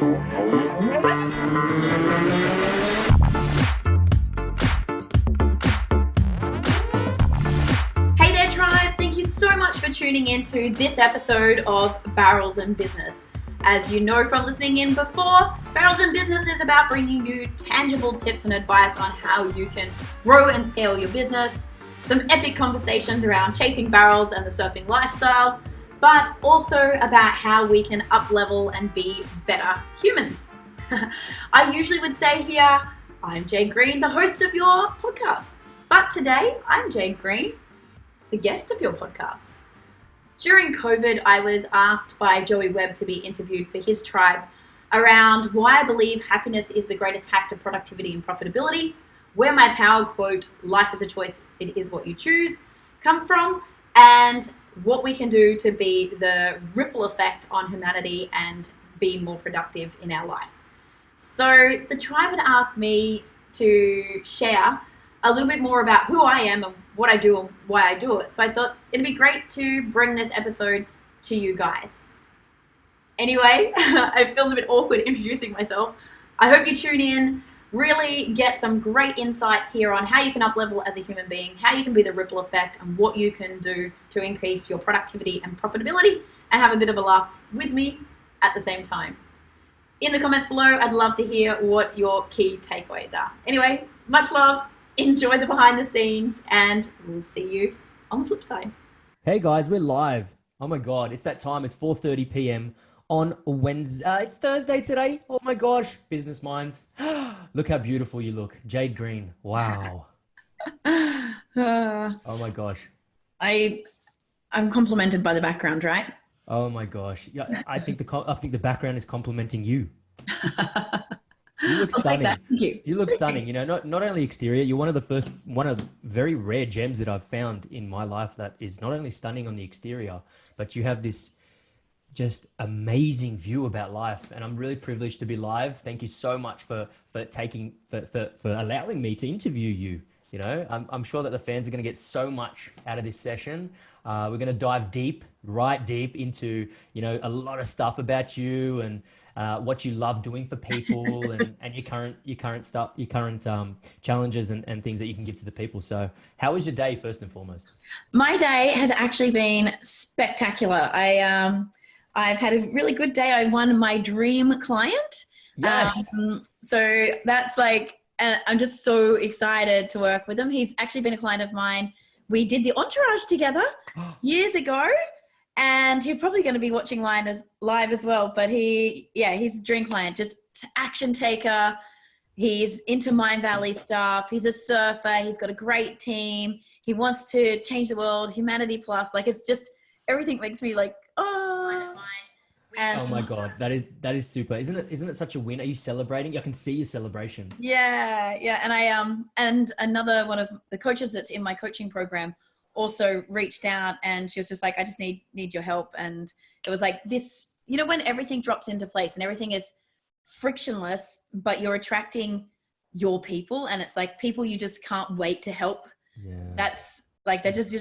Hey there, tribe. Thank you so much for tuning in to this episode of Barrels and Business. As you know from listening in before, Barrels and Business is about bringing you tangible tips and advice on how you can grow and scale your business, some epic conversations around chasing barrels and the surfing lifestyle, but also about how we can up-level and be better humans. I usually would say here, I'm Jade Green, the host of your podcast. But today, I'm Jade Green, the guest of your podcast. During COVID, I was asked by Joey Wehbe to be interviewed for his tribe around why I believe happiness is the greatest hack to productivity and profitability, where my power quote, life is a choice, it is what you choose, come from, and what we can do to be the ripple effect on humanity and be more productive in our life. So the tribe had asked me to share a little bit more about who I am and what I do and why I do it. So I thought it'd be great to bring this episode to you guys. Anyway, it feels a bit awkward introducing myself. I hope you tune in, really get some great insights here on how you can up-level as a human being, how you can be the ripple effect, and what you can do to increase your productivity and profitability and have a bit of a laugh with me at the same time. In the comments below, I'd love to hear what your key takeaways are. Anyway, much love. Enjoy the behind the scenes, and we'll see you on the flip side. Hey guys, we're live. Oh my God, it's that time. It's 4:30 p.m. on Wednesday. It's Thursday today. Oh my gosh, business minds. Look how beautiful you look. Jade Green. Wow. Oh my gosh. I'm complimented by the background, right? Oh my gosh. Yeah, I think the background is complimenting you. You look stunning. Thank you. You look stunning. You know, not only exterior, you're one of very rare gems that I've found in my life that is not only stunning on the exterior, but you have this just amazing view about life. And I'm really privileged to be live. Thank you so much for allowing me to interview you. You know, I'm sure that the fans are going to get so much out of this session. We're going to dive right deep into, you know, a lot of stuff about you and what you love doing for people and your current stuff, your current challenges and things that you can give to the people. So how was your day first and foremost? My day has actually been spectacular. I've had a really good day. I won my dream client. Yes. So that's like, I'm just so excited to work with him. He's actually been a client of mine. We did the Entourage together years ago. And he's probably going to be watching live as well. But he's a dream client, just action taker. He's into Mind Valley stuff. He's a surfer. He's got a great team. He wants to change the world, humanity plus. Like, it's just, everything makes me like, oh. And oh my God, that is super. Isn't it such a win? Are you celebrating? I can see your celebration. Yeah. And and another one of the coaches that's in my coaching program also reached out, and she was just like, I just need your help. And it was like this, you know, when everything drops into place and everything is frictionless, but you're attracting your people, and it's like people you just can't wait to help. Yeah. That's like, that just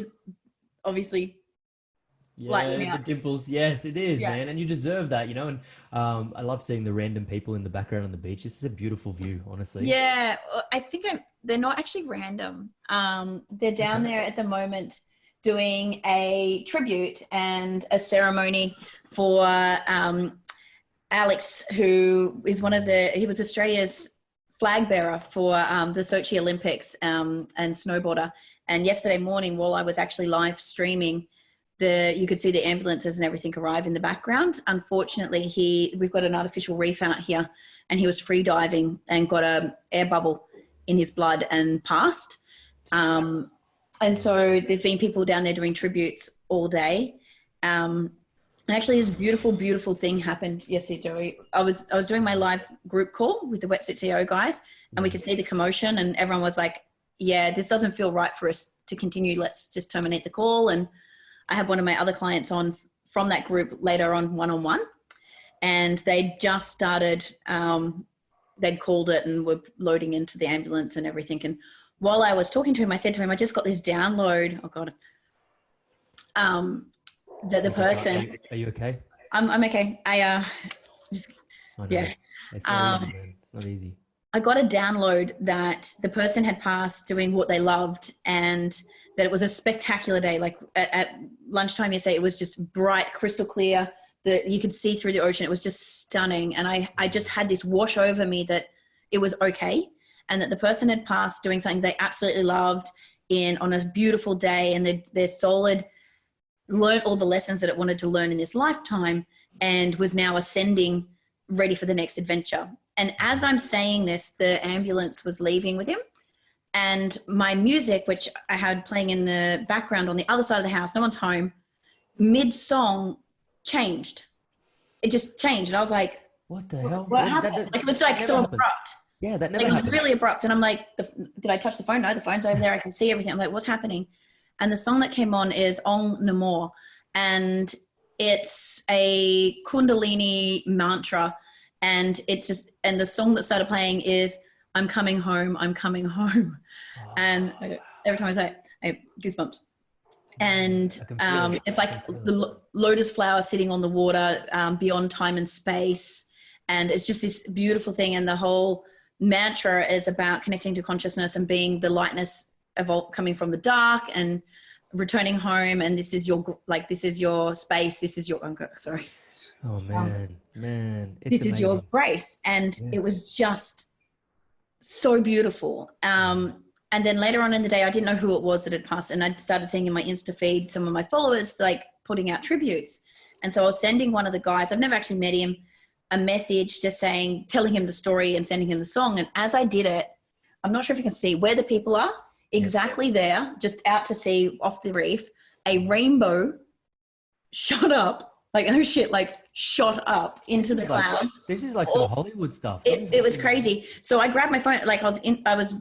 obviously lights me the up. dimples. Yes, it is, man. And you deserve that, you know, and I love seeing the random people in the background on the beach. This is a beautiful view, honestly. Yeah, I think they're not actually random. They're down there at the moment doing a tribute and a ceremony for Alex, who is he was Australia's flag bearer for the Sochi Olympics and snowboarder. And yesterday morning, while I was actually live streaming, you could see the ambulances and everything arrive in the background. Unfortunately, we've got an artificial reef out here, and he was free diving and got an air bubble in his blood and passed. And so there's been people down there doing tributes all day. And actually this beautiful, beautiful thing happened yesterday, Joey. I was doing my live group call with the Wetsuit CEO guys, and we could see the commotion, and everyone was like, yeah, this doesn't feel right for us to continue. Let's just terminate the call. And I had one of my other clients on from that group later on one-on-one, and they just started, they'd called it and were loading into the ambulance and everything. And while I was talking to him, I said to him, I just got this download. Oh God. The person. Are you okay? I'm okay. I know. Yeah. It's not easy, man. It's not easy. I got a download that the person had passed doing what they loved, and that it was a spectacular day. Like at lunchtime yesterday, it was just bright, crystal clear, that you could see through the ocean. It was just stunning. And I just had this wash over me that it was okay, and that the person had passed doing something they absolutely loved on a beautiful day, and their soul had learned all the lessons that it wanted to learn in this lifetime, and was now ascending, ready for the next adventure. And as I'm saying this, the ambulance was leaving with him, and my music, which I had playing in the background on the other side of the house, no one's home, mid-song changed. It just changed. And I was like, what the hell? What happened? Like, it was like so abrupt. Yeah, that never happened. It was really abrupt. And I'm like, did I touch the phone? No, the phone's over there. I can see everything. I'm like, what's happening? And the song that came on is Om Namo. And it's a Kundalini mantra. And it's just, and the song that started playing is I'm coming home, I'm coming home. Oh. And every time I say it, I have goosebumps. And it's like the lotus flower sitting on the water, beyond time and space. And it's just this beautiful thing. And the whole mantra is about connecting to consciousness and being the lightness coming from the dark and returning home. And this is your space. This is your, sorry. Oh man, this is your grace. And it was just so beautiful. And then later on in the day, I didn't know who it was that had passed. And I started seeing in my Insta feed, some of my followers like putting out tributes. And so I was sending one of the guys, I've never actually met him, a message just telling him the story and sending him the song. And as I did it, I'm not sure if you can see where the people are, exactly there, just out to sea off the reef, a rainbow shot up, like, oh shit, like shot up into the clouds. This is like some Hollywood stuff. It was crazy. So I grabbed my phone, like I was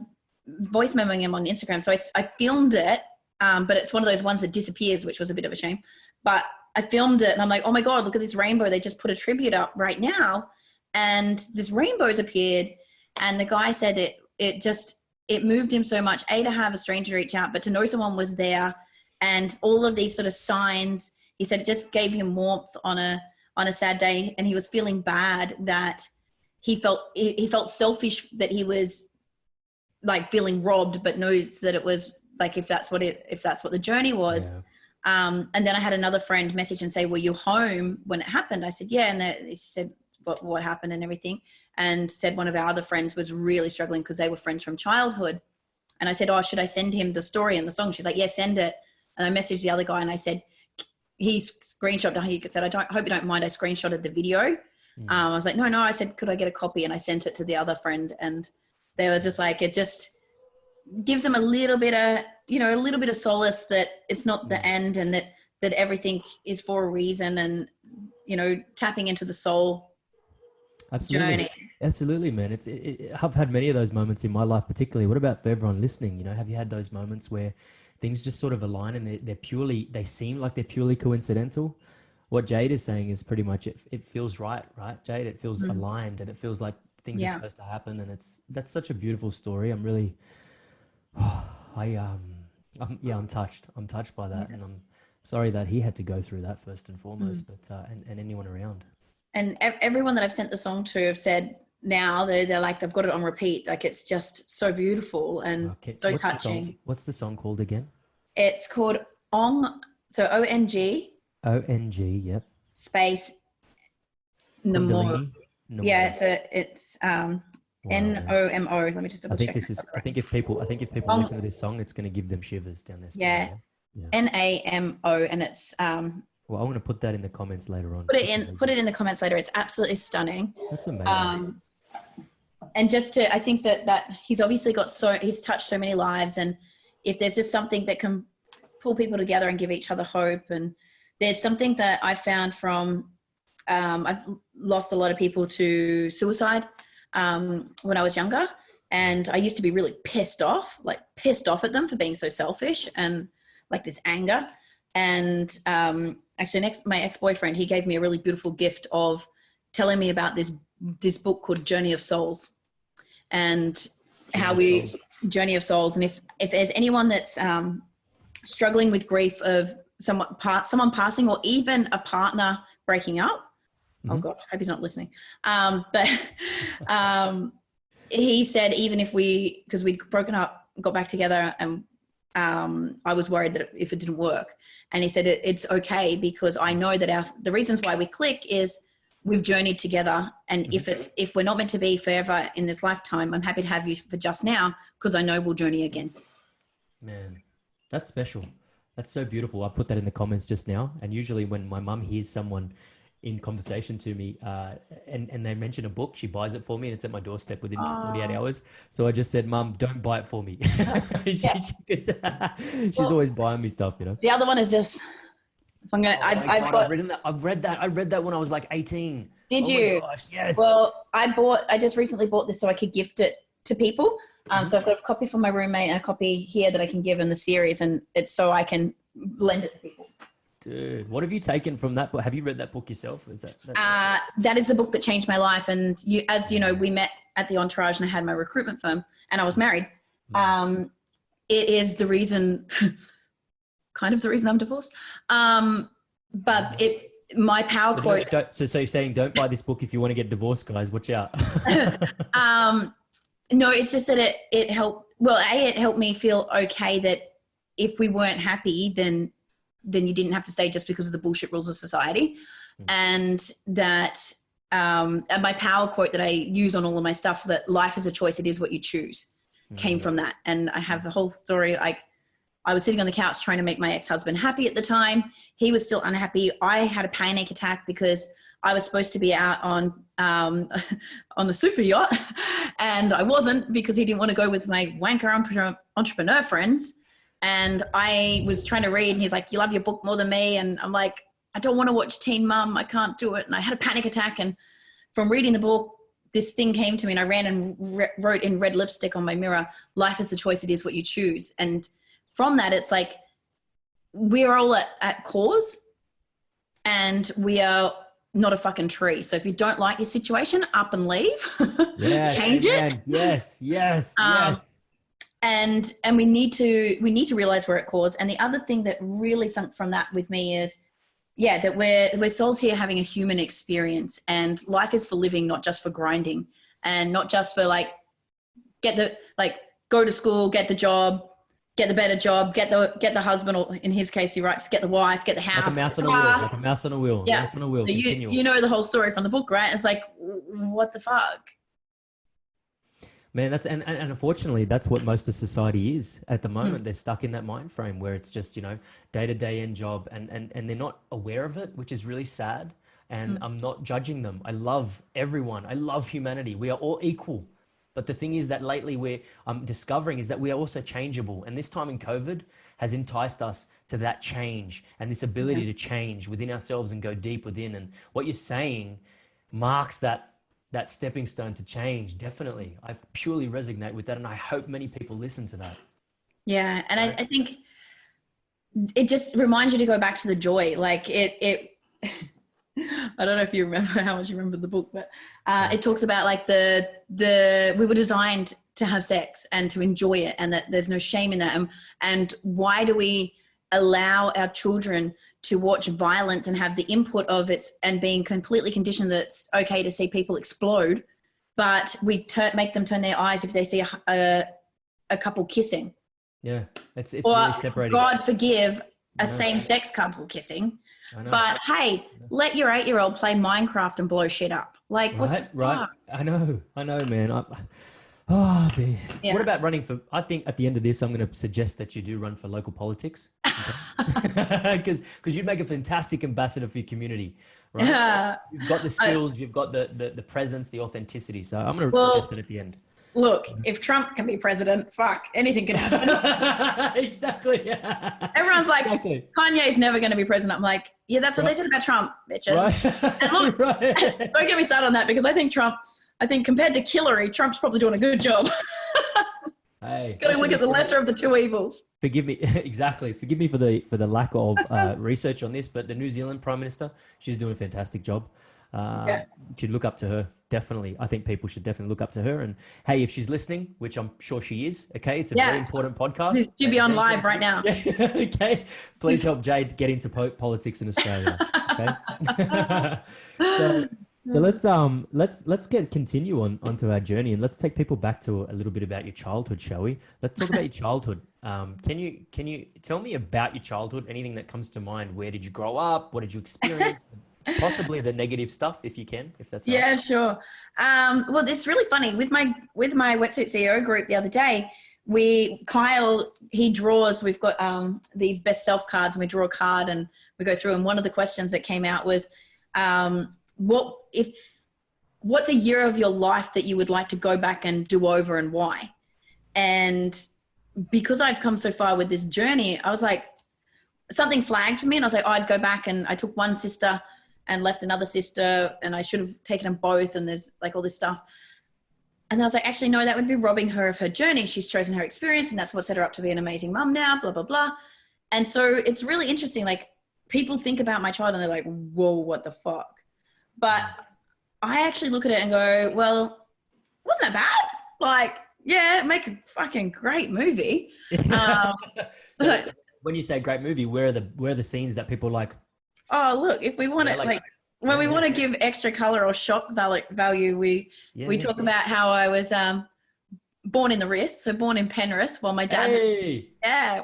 voice memoing him on Instagram. So I filmed it, but it's one of those ones that disappears, which was a bit of a shame. But I filmed it and I'm like, oh my God, look at this rainbow. They just put a tribute up right now. And this rainbow's appeared. And the guy said it moved him so much, to have a stranger reach out, but to know someone was there, and all of these sort of signs. He said it just gave him warmth on a sad day. And he was feeling bad that he felt selfish that he was like feeling robbed, but knows that it was like, if that's what the journey was. Yeah. And then I had another friend message and say, were you home when it happened? I said, yeah. And they said what happened and everything. And said one of our other friends was really struggling because they were friends from childhood. And I said, oh, should I send him the story and the song? She's like, yeah, send it. And I messaged the other guy and I said, he screenshot, he said, I hope you don't mind. I screenshotted the video. I was like, no. I said, could I get a copy? And I sent it to the other friend, and they were just like, it just gives them a little bit of solace that it's not the end, and that everything is for a reason, and, tapping into the soul journey. Absolutely, man. I've had many of those moments in my life, particularly. What about for everyone listening? Have you had those moments where things just sort of align and they seem like they're purely coincidental? What Jade is saying is pretty much it feels right, Jade? It feels aligned, and it feels like things are supposed to happen. And that's such a beautiful story. I'm really, I'm touched. I'm touched by that. And I'm sorry that he had to go through that first and foremost, but, and anyone around. And everyone that I've sent the song to have said now they're like, they've got it on repeat. Like, it's just so beautiful and so touching. What's the song called again? It's called Ong. So O-N-G. O-N-G. Yep. Space. Namo. Yeah. It's N-O-M-O. Let me just double check. I think if people listen to this song, it's going to give them shivers down there. Yeah. N-A-M-O. And it's, well, I want to put that in the comments later on. Put it in the comments later. It's absolutely stunning. That's amazing. And I think that he's obviously he's touched so many lives, and if there's just something that can pull people together and give each other hope. And there's something that I found from, I've lost a lot of people to suicide when I was younger, and I used to be really pissed off at them for being so selfish, and like this anger. And actually my ex-boyfriend, he gave me a really beautiful gift of telling me about this book called Journey of Souls, and Journey of Souls. And if there's anyone that's struggling with grief of someone passing, or even a partner breaking up, Oh God, I hope he's not listening. But he said, even if because we'd broken up, got back together, and I was worried that if it didn't work, and he said it's okay because I know that the reasons why we click is we've journeyed together, and if we're not meant to be forever in this lifetime, I'm happy to have you for just now because I know we'll journey again. Man, that's special. That's so beautiful. I put that in the comments just now, and usually when my mum hears someone in conversation to me and they mention a book, she buys it for me and it's at my doorstep within 48 hours. So I just said, Mum, don't buy it for me. She's always buying me stuff, you know. The other one is just, if I'm gonna, I've read that when I was like 18. Did you? My gosh, yes. Well, I just recently bought this so I could gift it to people. So I've got a copy from my roommate and a copy here that I can give in the series, and it's so I can lend it to people. Dude, what have you taken from that book? Have you read that book yourself? Is that is the book that changed my life. And as you know, we met at the Entourage and I had my recruitment firm and I was married. It is the reason, kind of the reason I'm divorced. But my power quote. So you're saying don't buy this book if you want to get divorced, guys. Watch out. No, it's just that it helped. Well, it helped me feel okay that if we weren't happy, then you didn't have to stay just because of the bullshit rules of society. And that, and my power quote that I use on all of my stuff, that life is a choice, it is what you choose, came from that. And I have the whole story. Like, I was sitting on the couch trying to make my ex-husband happy at the time. He was still unhappy. I had a panic attack because I was supposed to be out on the super yacht and I wasn't because he didn't want to go with my wanker entrepreneur friends. And I was trying to read and he's like, you love your book more than me. And I'm like, I don't want to watch Teen Mum. I can't do it. And I had a panic attack. And from reading the book, this thing came to me and I ran and wrote in red lipstick on my mirror, life is the choice. It is what you choose. And from that, it's like, we're all at cause and we are not a fucking tree. So if you don't like your situation, up and leave. Yes, change it. Yes. And we need to realize we're at cause. And the other thing that really sunk from that with me is, that we're souls here having a human experience, and life is for living, not just for grinding, and not just for go to school, get the job, get the better job, get the husband, or in his case, he writes, get the wife, get the house. Like a mouse on a wheel. Yeah. Mouse on a wheel. So you know the whole story from the book, right? It's like, what the fuck? Man, that's and unfortunately, that's what most of society is at the moment. They're stuck in that mind frame where it's just, day-to-day end job and they're not aware of it, which is really sad. And I'm not judging them. I love everyone. I love humanity. We are all equal. But the thing is that lately I'm discovering is that we are also changeable. And this time in COVID has enticed us to that change and this ability to change within ourselves and go deep within. And what you're saying marks that stepping stone to change. Definitely. I purely resonate with that. And I hope many people listen to that. Yeah. And I think it just reminds you to go back to the joy. Like it I don't know if you remember how much you remember the book, but it talks about like we were designed to have sex and to enjoy it, and that there's no shame in that. And why do we allow our children to watch violence and have the input of it and being completely conditioned that it's okay to see people explode, but we make them turn their eyes if they see a couple kissing? Yeah, it's really separating. God forgive a same-sex couple kissing. But hey, let your 8-year-old play Minecraft and blow shit up. Like, right. I know, man. What about running for? I think at the end of this, I'm going to suggest that you do run for local politics, because you'd make a fantastic ambassador for your community, right? You've got the skills, you've got the presence, the authenticity. So I'm going to suggest it at the end. Look, if Trump can be president, fuck, anything can happen. Exactly. Everyone's like, Kanye's never going to be president. I'm like, yeah, that's what they said about Trump, bitches. Right. And look, don't get me started on that, because I think compared to Hillary, Trump's probably doing a good job. Hey, gotta look at the lesser of the two evils. Forgive me, exactly. Forgive me for the lack of research on this, but the New Zealand Prime Minister, she's doing a fantastic job. You should look up to her. Definitely. I think people should definitely look up to her. And hey, if she's listening, which I'm sure she is, okay, it's a very important podcast. She'll be on live right now. Yeah. Okay. Please help Jade get into politics in Australia. Okay. So let's continue onto our journey, and let's take people back to a little bit about your childhood, shall we? Let's talk about your childhood. Can you tell me about your childhood? Anything that comes to mind? Where did you grow up? What did you experience? Possibly the negative stuff, if you can, if that's yeah, sure. Well, it's really funny with my wetsuit CEO group the other day. Kyle, he draws. We've got these best self cards, and we draw a card and we go through. And one of the questions that came out was, what's a year of your life that you would like to go back and do over, and why? And because I've come so far with this journey, I was like, something flagged for me, and I was like, I'd go back, and I took one sister and left another sister, and I should have taken them both, and there's like all this stuff. And I was like, actually, no, that would be robbing her of her journey. She's chosen her experience, and that's what set her up to be an amazing mum now, blah, blah, blah. And so it's really interesting. Like, people think about my child and they're like, whoa, what the fuck? But I actually look at it and go, well, wasn't that bad? Like, yeah, make a fucking great movie. So when you say great movie, where are the scenes that people like? Oh, look, if we want to when we want to give extra color or shock value, we talk about how I was born in the Rith, so born in Penrith, while my dad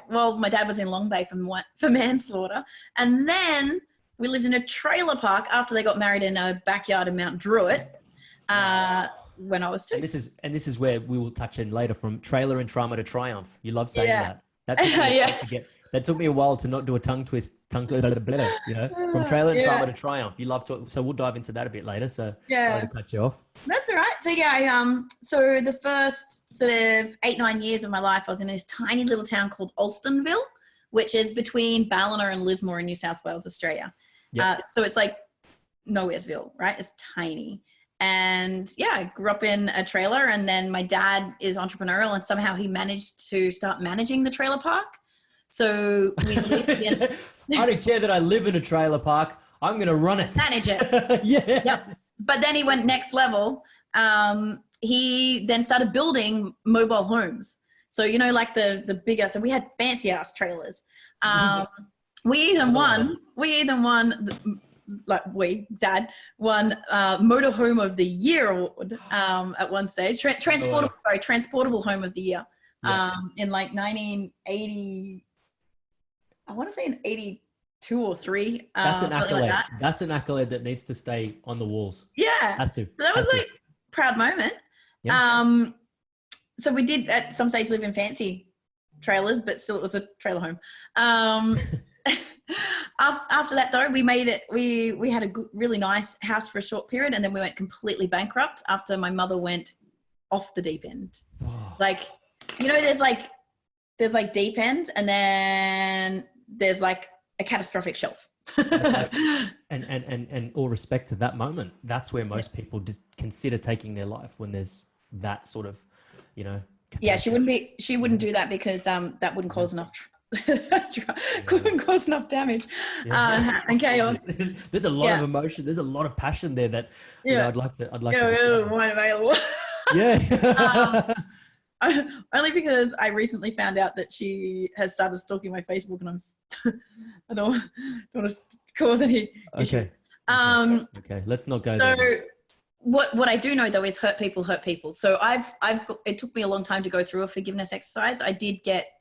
my dad was in Long Bay for manslaughter, and then we lived in a trailer park after they got married in a backyard in Mount Druitt when I was 2. And this is where we will touch in later, from trailer and trauma to triumph. You love saying that. That took me a while to not do a tongue twist, from trailer and trauma to triumph. You love to, so we'll dive into that a bit later. So sorry to cut you off. That's all right. So so the first sort of 8-9 years of my life, I was in this tiny little town called Alstonville, which is between Ballina and Lismore in New South Wales, Australia. Yep. So it's like Nowheresville, right? It's tiny. And I grew up in a trailer, and then my dad is entrepreneurial, and somehow he managed to start managing the trailer park. So we lived in I don't care that I live in a trailer park. I'm going to run it. Manage it. Yep. But then he went next level. He then started building mobile homes. So, like the bigger, so we had fancy ass trailers. We even won, Dad won Motorhome of the Year award at one stage. Transportable Home of the Year in like 1980. I want to say in 82 or 3. That's an accolade. Like that's an accolade that needs to stay on the walls. Yeah. Has to. So that was like a proud moment. Yeah. So we did at some stage live in fancy trailers, but still it was a trailer home. After that though, we made it, we had a really nice house for a short period, and then we went completely bankrupt after my mother went off the deep end. Like, there's like deep end, and then there's like a catastrophic shelf. and all respect to that moment, that's where most people consider taking their life, when there's that sort of, she wouldn't do that, because that wouldn't cause enough couldn't cause enough damage and chaos. There's a lot of emotion, there's a lot of passion there that I'd like to only because I recently found out that she has started stalking my Facebook, and I don't want to cause any issues. Okay, let's not go there. What I do know though is hurt people. So it took me a long time to go through a forgiveness exercise. I did get,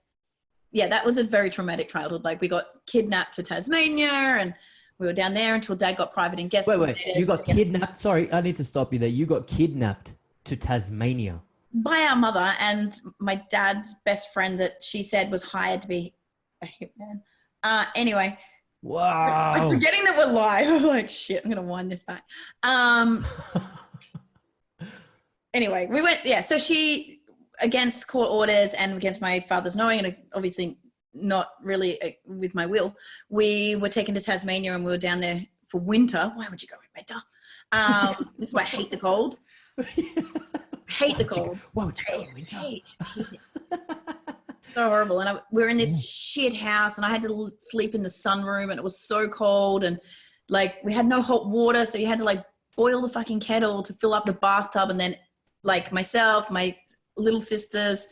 that was a very traumatic childhood. Like, we got kidnapped to Tasmania, and we were down there until Dad got private investigators. Wait, you got kidnapped? Sorry, I need to stop you there. You got kidnapped to Tasmania by our mother and my dad's best friend that she said was hired to be a hitman. Anyway. Wow. I'm forgetting that we're live. I'm like, shit, I'm going to wind this back. Anyway, we went, so she, against court orders and against my father's knowing, and obviously not really with my will, we were taken to Tasmania, and we were down there for winter. Why would you go in winter? This is why I hate the cold. Hate the cold. Why would you go in winter? Hate it. So horrible. And we were in this shit house, and I had to sleep in the sunroom, and it was so cold, and like we had no hot water, so you had to like boil the fucking kettle to fill up the bathtub. And then like myself, my little sisters,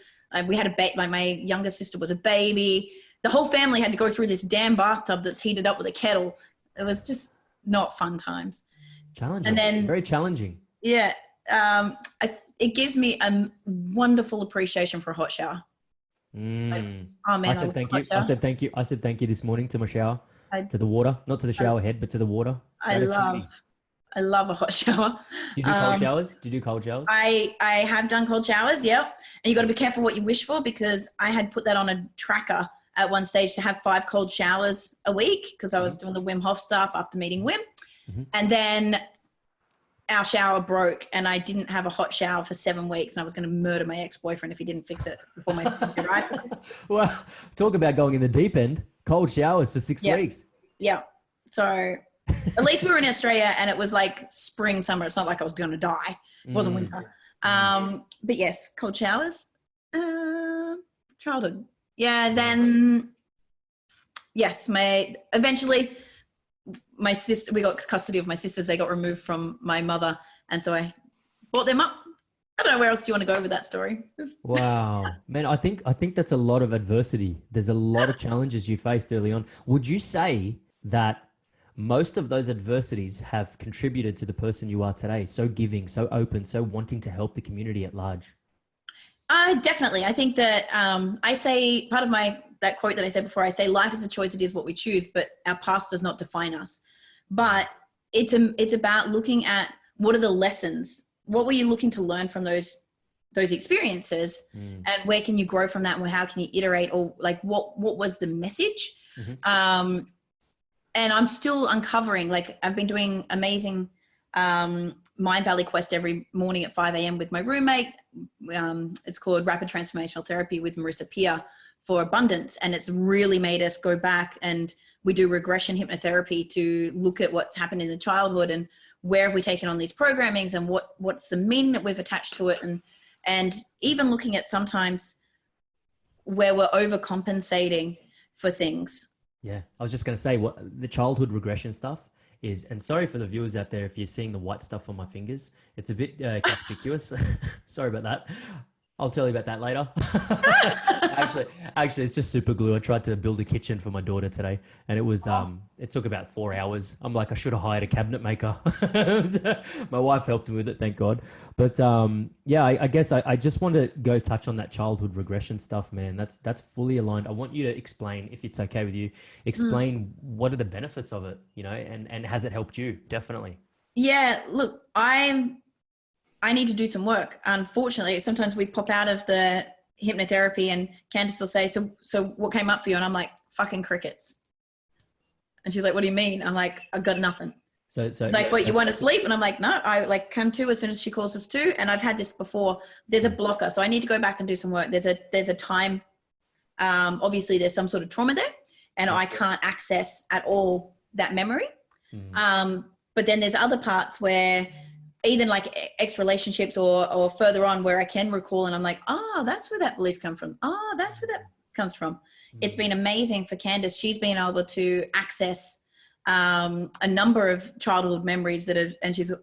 we had a baby, like my younger sister was a baby. The whole family had to go through this damn bathtub that's heated up with a kettle. It was just not fun times. Challenging. And then, very challenging. Yeah. It gives me a wonderful appreciation for a hot shower. Like, oh man, I said thank you. I said thank you this morning to my shower, to the water, not to the shower head, but to the water. I love a hot shower. Do you do cold showers? Do you do cold showers? I have done cold showers. Yep. And you got to be careful what you wish for, because I had put that on a tracker at one stage to have 5 cold showers a week, because I was doing the Wim Hof stuff after meeting Wim. And then our shower broke and I didn't have a hot shower for 7 weeks, and I was going to murder my ex-boyfriend if he didn't fix it before my arrived. Well, talk about going in the deep end. Cold showers for 6 weeks. Yeah. So at least we were in Australia and it was like spring, summer. It's not like I was going to die. It wasn't winter. But yes, cold showers. Childhood. Yeah. Then yes, eventually my sister, we got custody of my sisters. They got removed from my mother. And so I brought them up. I don't know where else you want to go with that story. Wow, man. I think that's a lot of adversity. There's a lot of challenges you faced early on. Would you say that most of those adversities have contributed to the person you are today? So giving, so open, so wanting to help the community at large. Definitely. I think that I say part of that quote that I said before, I say life is a choice. It is what we choose, but our past does not define us. But it's about looking at what are the lessons. What were you looking to learn from those experiences, and where can you grow from that, and how can you iterate, or like what was the message? And I'm still uncovering, like I've been doing amazing Mind Valley Quest every morning at 5 a.m. with my roommate. It's called Rapid Transformational Therapy with Marissa Peer for abundance. And it's really made us go back, and we do regression hypnotherapy to look at what's happened in the childhood and where have we taken on these programmings, and what's the meaning that we've attached to it. And even looking at sometimes where we're overcompensating for things. Yeah. I was just going to say, what the childhood regression stuff is, and sorry for the viewers out there if you're seeing the white stuff on my fingers, it's a bit conspicuous. Sorry about that. I'll tell you about that later. Actually, it's just super glue. I tried to build a kitchen for my daughter today, and it was it took about 4 hours. I'm like, I should have hired a cabinet maker. My wife helped me with it, thank God. But yeah, I guess I just want to go touch on that childhood regression stuff, man. That's fully aligned. I want you to explain, if it's okay with you, explain what are the benefits of it, and has it helped you? Definitely. Yeah, look, I need to do some work. Unfortunately, sometimes we pop out of the hypnotherapy and Candice will say, so what came up for you? And I'm like, fucking crickets. And she's like, what do you mean? I'm like, I got nothing. So it's like, what, you want to sleep? And I'm like, no, I like come to as soon as she calls us to. And I've had this before. There's a blocker. So I need to go back and do some work. There's a time. Obviously there's some sort of trauma there, and I can't access at all that memory. But then there's other parts where either like ex-relationships or further on where I can recall, and I'm like, that's where that belief comes from. That's where that comes from. It's been amazing for Candice. She's been able to access a number of childhood memories and she's like,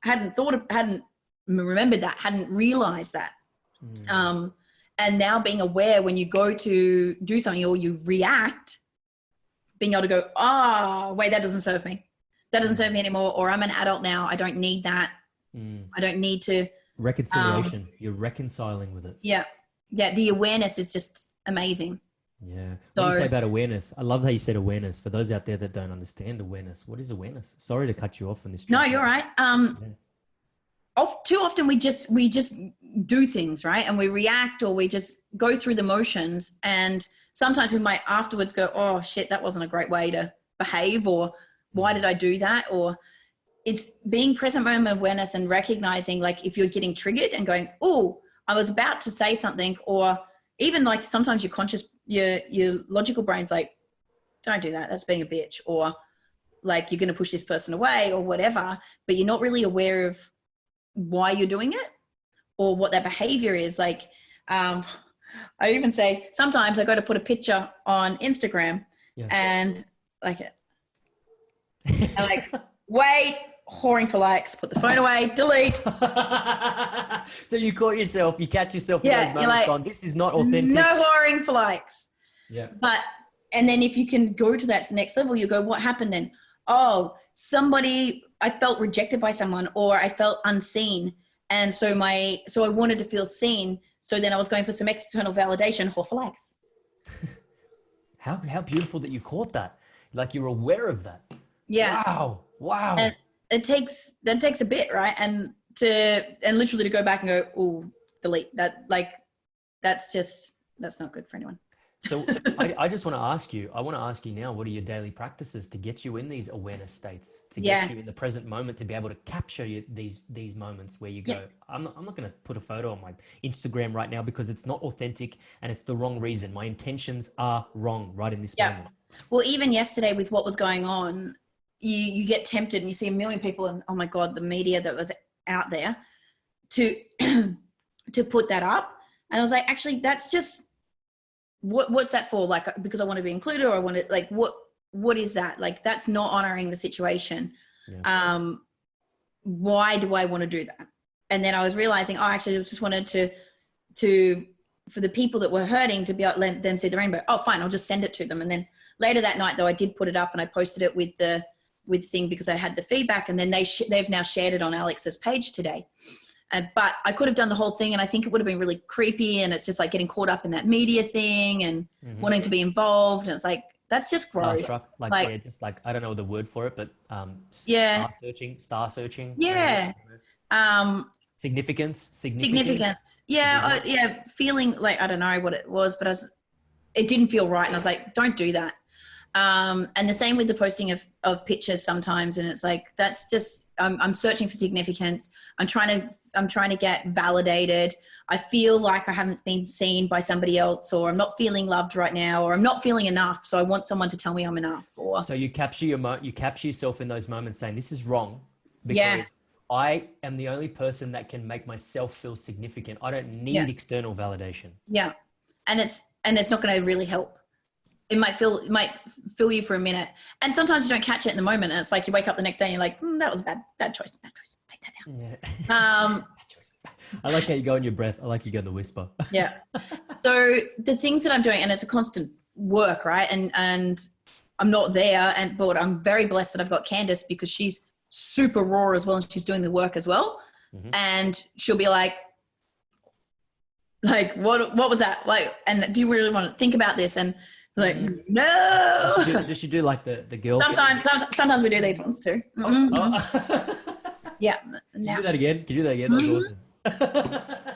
hadn't remembered that, hadn't realized that. And now being aware when you go to do something or you react, being able to go, wait, that doesn't serve me. That doesn't serve me anymore, or I'm an adult now. I don't need that. I don't need to. Reconciliation. You're reconciling with it. Yeah. Yeah. The awareness is just amazing. Yeah. So, what do you say about awareness? I love how you said awareness. For those out there that don't understand awareness, what is awareness? Sorry to cut you off on this. No, you're right. Too often we just do things, right? And we react, or we just go through the motions. And sometimes we might afterwards go, oh shit, that wasn't a great way to behave, or why did I do that? Or it's being present moment awareness and recognizing, like, if you're getting triggered and going, I was about to say something, or even like sometimes your logical brain's like, don't do that. That's being a bitch. Or like, you're going to push this person away or whatever, but you're not really aware of why you're doing it or what that behavior is. Like, I even say sometimes I go to put a picture on Instagram and like, I'm like, wait, whoring for likes, put the phone away, delete. So you catch yourself in those moments going, this is not authentic. No whoring for likes. Yeah. And then if you can go to that next level, you go, what happened then? Oh, I felt rejected by someone, or I felt unseen. And so I wanted to feel seen. So then I was going for some external validation, whore for likes. How beautiful that you caught that. Like you're aware of that. Yeah. Wow. And that takes a bit, right? And literally to go back and go, oh, delete that. Like, that's not good for anyone. So I just want to ask you, now, what are your daily practices to get you in these awareness states, to get you in the present moment, to be able to capture these moments where you go, I'm not going to put a photo on my Instagram right now because it's not authentic and it's the wrong reason. My intentions are wrong right in this moment. Well, even yesterday with what was going on, you get tempted and you see a million people and, oh my God, the media that was out there to put that up. And I was like, actually, that's just, what's that for? Like, because I want to be included, or I want to, like, what is that? Like, that's not honoring the situation. Yeah. Why do I want to do that? And then I was realizing, actually I just wanted to for the people that were hurting to be able to let them see the rainbow. Oh, fine. I'll just send it to them. And then later that night though, I did put it up and I posted it with the thing because I had the feedback, and then they've now shared it on Alex's page today. But I could have done the whole thing, and I think it would have been really creepy, and it's just like getting caught up in that media thing and wanting to be involved. And it's like, that's just gross. Just like, I don't know the word for it, but star searching. Yeah. Significance. Yeah. Feeling like, I don't know what it was, but it didn't feel right. And I was like, don't do that. And the same with the posting of pictures sometimes. And it's like, that's just, I'm searching for significance. I'm trying to get validated. I feel like I haven't been seen by somebody else, or I'm not feeling loved right now, or I'm not feeling enough. So I want someone to tell me I'm enough. So you capture yourself in those moments saying, this is wrong because I am the only person that can make myself feel significant. I don't need external validation. Yeah. And it's not going to really help. It might fill you for a minute. And sometimes you don't catch it in the moment. And it's like you wake up the next day and you're like, that was a bad choice. Take that down. Yeah. Bad choice. I like how you go in your breath. I like you go in the whisper. Yeah. So the things that I'm doing, and it's a constant work, right? And I'm not there, but I'm very blessed that I've got Candace, because she's super raw as well. And she's doing the work as well. Mm-hmm. And she'll be like, what was that? Like, and do you really want to think about this? And like, no. Does she do like the girl? Sometimes we do these ones too. Mm-hmm. Oh. Yeah. Can you do that again? That was awesome.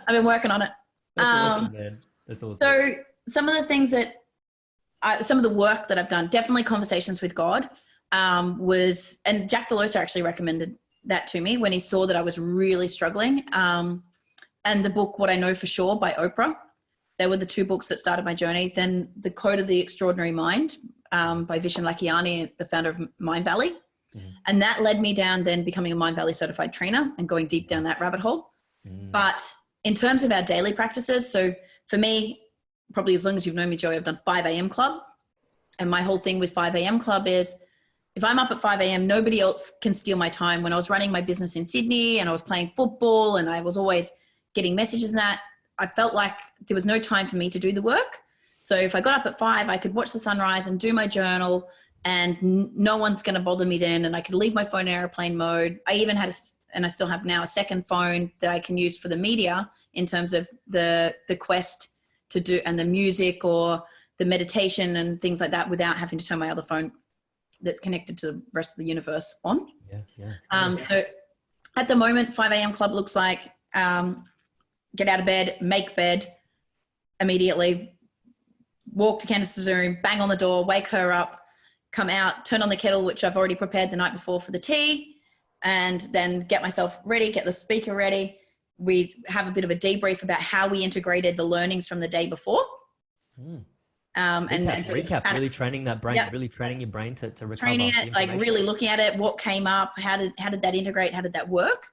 I've been working on it. That's awesome, man. That's awesome. So some of the things some of the work that I've done, definitely conversations with God, and Jack Delosa actually recommended that to me when he saw that I was really struggling. And the book, What I Know for Sure by Oprah. They were the two books that started my journey. Then The Code of the Extraordinary Mind by Vishen Lakhiani, the founder of Mind Valley. Mm. And that led me down then becoming a Mind Valley certified trainer and going deep down that rabbit hole. Mm. But in terms of our daily practices, so for me, probably as long as you've known me, Joey, I've done 5 a.m. club. And my whole thing with 5 a.m. club is, if I'm up at 5 a.m., nobody else can steal my time. When I was running my business in Sydney and I was playing football and I was always getting messages and that, I felt like there was no time for me to do the work. So if I got up at 5, I could watch the sunrise and do my journal, and no one's going to bother me then. And I could leave my phone in airplane mode. I even had, and I still have now, a second phone that I can use for the media in terms of the quest to do, and the music or the meditation and things like that, without having to turn my other phone that's connected to the rest of the universe on. Yeah. So at the moment, 5 a.m. club looks like, get out of bed, make bed immediately, walk to Candace's room, bang on the door, wake her up, come out, turn on the kettle, which I've already prepared the night before for the tea, and then get myself ready, get the speaker ready. We have a bit of a debrief about how we integrated the learnings from the day before. Mm. Recap, really training that brain, really training your brain to recover. Training it, like really looking at it, what came up, how did that integrate, how did that work?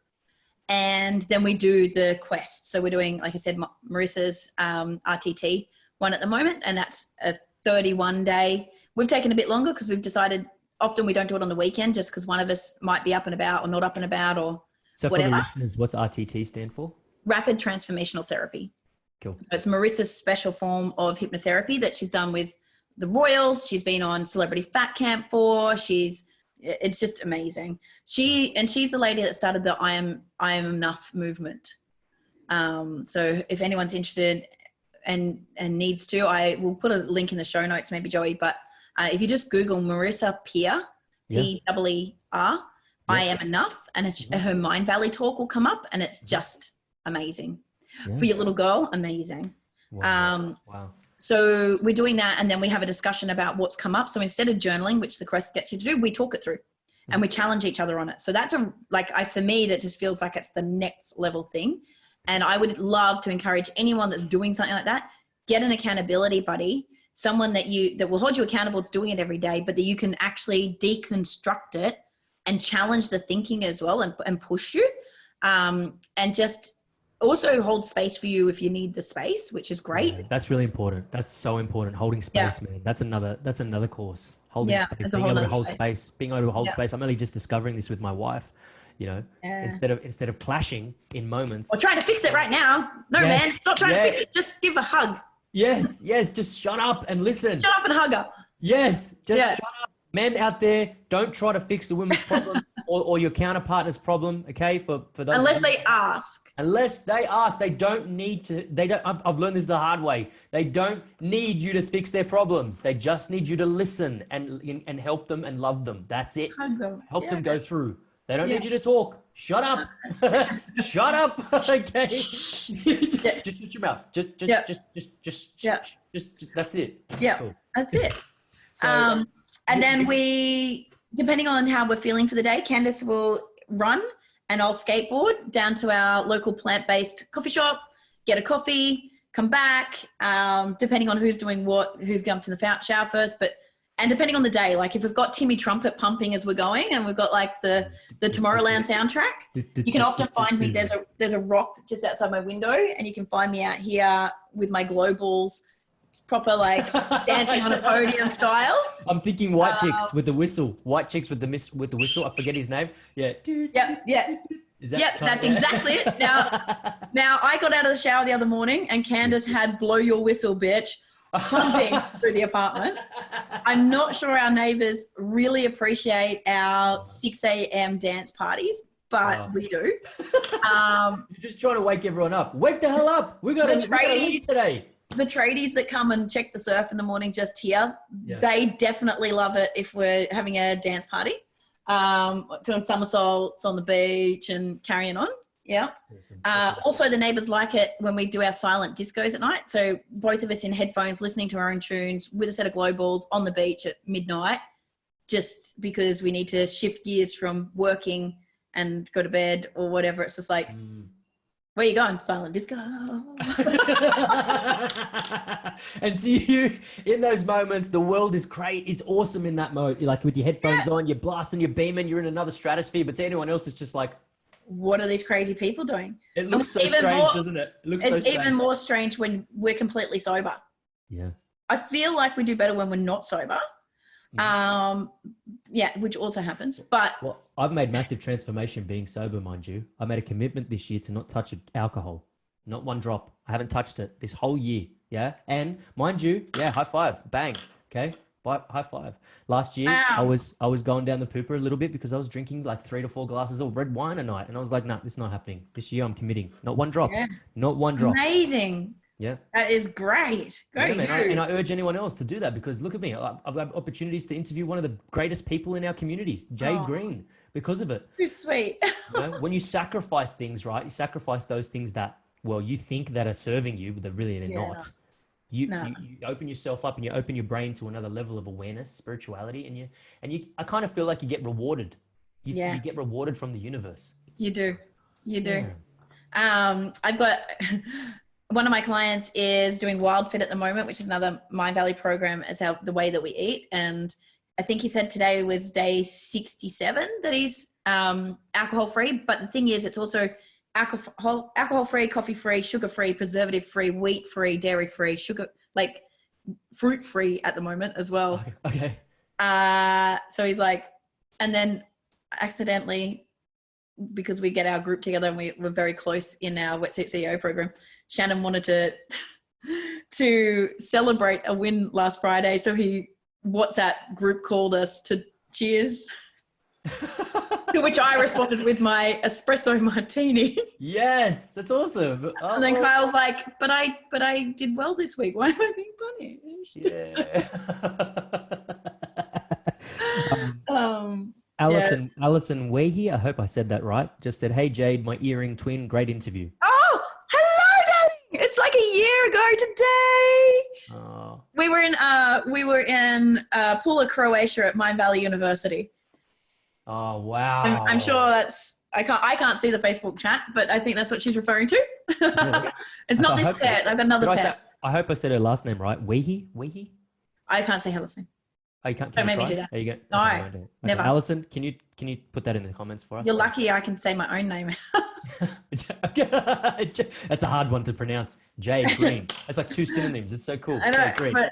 And then we do the quest. So we're doing, like I said, Marissa's RTT one at the moment, and that's a 31 day. We've taken a bit longer because we've decided often we don't do it on the weekend just because one of us might be up and about or not up and about or So whatever. for the listeners, what's RTT stand for? Rapid Transformational Therapy. Cool. So it's Marissa's special form of hypnotherapy that she's done with the Royals. She's been on Celebrity Fat Camp for. It's just amazing. She's the lady that started the I am enough movement. So if anyone's interested and needs to, I will put a link in the show notes, maybe Joey, but if you just Google Marissa Peer, P-E-E-R, I am enough, and her Mind Valley talk will come up, and it's just amazing. For your little girl, amazing. Wow. So we're doing that, and then we have a discussion about what's come up. So instead of journaling, which the quest gets you to do, we talk it through and we challenge each other on it. So that's for me, that just feels like it's the next level thing. And I would love to encourage anyone that's doing something like that, get an accountability buddy, someone that will hold you accountable to doing it every day, but that you can actually deconstruct it and challenge the thinking as well and push you. And just also hold space for you if you need the space, which is great. Yeah, that's really important. That's so important. Holding space, man. That's another course. Holding space, being able to hold space, being able to hold space. I'm only just discovering this with my wife, instead of clashing in moments. Or trying to fix it right now. No, man, not trying to fix it. Just give a hug. Yes. Just shut up and listen. Shut up and hug her. Yes. Shut up. Men out there, don't try to fix the women's problem or your counterpartner's problem. Okay. For those. Unless they ask. They don't need to, I've learned this the hard way. They don't need you to fix their problems. They just need you to listen and help them and love them. That's it. Help them go through. They don't need you to talk. Shut up. Shut up. Okay. Just shut your mouth. Just that's it. Yeah. Cool. That's it. And then depending on how we're feeling for the day, Candace will run and I'll skateboard down to our local plant-based coffee shop, get a coffee, come back, depending on who's doing what, who's jumped in the shower first, and depending on the day, like if we've got Timmy Trumpet pumping as we're going and we've got like the Tomorrowland soundtrack, you can often find me, there's a rock just outside my window and you can find me out here with my glow balls, proper like dancing on a podium style. I'm thinking white chicks with the whistle. White chicks with the whistle. I forget his name. Yeah. Yeah. That's exactly it. Now I got out of the shower the other morning and Candace had Blow Your Whistle, bitch, pumping through the apartment. I'm not sure our neighbors really appreciate our 6 a.m. dance parties, but we do. You're just trying to wake everyone up. Wake the hell up. We got to leave today. The tradies that come and check the surf in the morning just here, they definitely love it if we're having a dance party. Doing somersaults on the beach and carrying on. Yeah. Also, the neighbors like it when we do our silent discos at night. So both of us in headphones, listening to our own tunes with a set of glow balls on the beach at midnight, just because we need to shift gears from working and go to bed or whatever. It's just like... Where you going? Silent disco. And to you, in those moments, the world is great. It's awesome in that mode. You're like with your headphones on, you're blasting, you're beaming, you're in another stratosphere. But to anyone else, it's just like, what are these crazy people doing? It looks so strange, doesn't it? It looks so strange. It's even more strange when we're completely sober. Yeah. I feel like we do better when we're not sober. Which also happens. But I've made massive transformation being sober, mind you. I made a commitment this year to not touch alcohol, not one drop. I haven't touched it this whole year. Yeah, and mind you, high five, bang. Okay, high five. Last year, I was going down the pooper a little bit because I was drinking like 3 to 4 glasses of red wine a night, and I was like, nah, this is not happening. This year, I'm committing. Not one drop. Not one drop. Amazing. Yeah. That is great. And I urge anyone else to do that because look at me. I've got opportunities to interview one of the greatest people in our communities, Jade Green, because of it. Too sweet. When you sacrifice things, right? You sacrifice those things that, you think that are serving you, but they're not. You open yourself up and you open your brain to another level of awareness, spirituality, and I kind of feel like you get rewarded. You get rewarded from the universe. You do. I've got... One of my clients is doing Wild Fit at the moment, which is another Mind Valley program as the way that we eat. And I think he said today was day 67 that he's alcohol-free. But the thing is, it's also alcohol-free, coffee-free, sugar-free, preservative-free, wheat-free, dairy-free, fruit-free at the moment as well. Okay. So he's like, and then accidentally, because we get our group together and we're very close in our Wetsuit CEO program, Shannon wanted to celebrate a win last Friday. So he WhatsApp group called us to cheers. To which I responded with my espresso martini. Yes, that's awesome. Oh, And then Kyle's like, but I did well this week. Why am I being funny? yeah. Yeah. Alison Wehbe, I hope I said that right, just said, "Hey Jade, my earring twin, great interview." Oh, hello, darling. It's like a year ago today. Oh. We were in Pula, Croatia at Mind Valley University. Oh wow. I'm sure that's I can't see the Facebook chat, but I think that's what she's referring to. It's not this pet. I've got another pet. I hope I said her last name right. Wehbe? I can't say her last name. Oh, you can't. Don't make me try? do that. Are you going? No, Okay, never. Alison, can you put that in the comments for us? You're lucky I can say my own name. That's a hard one to pronounce. Jade Green. It's like two synonyms. It's so cool. I know, Jade Green. but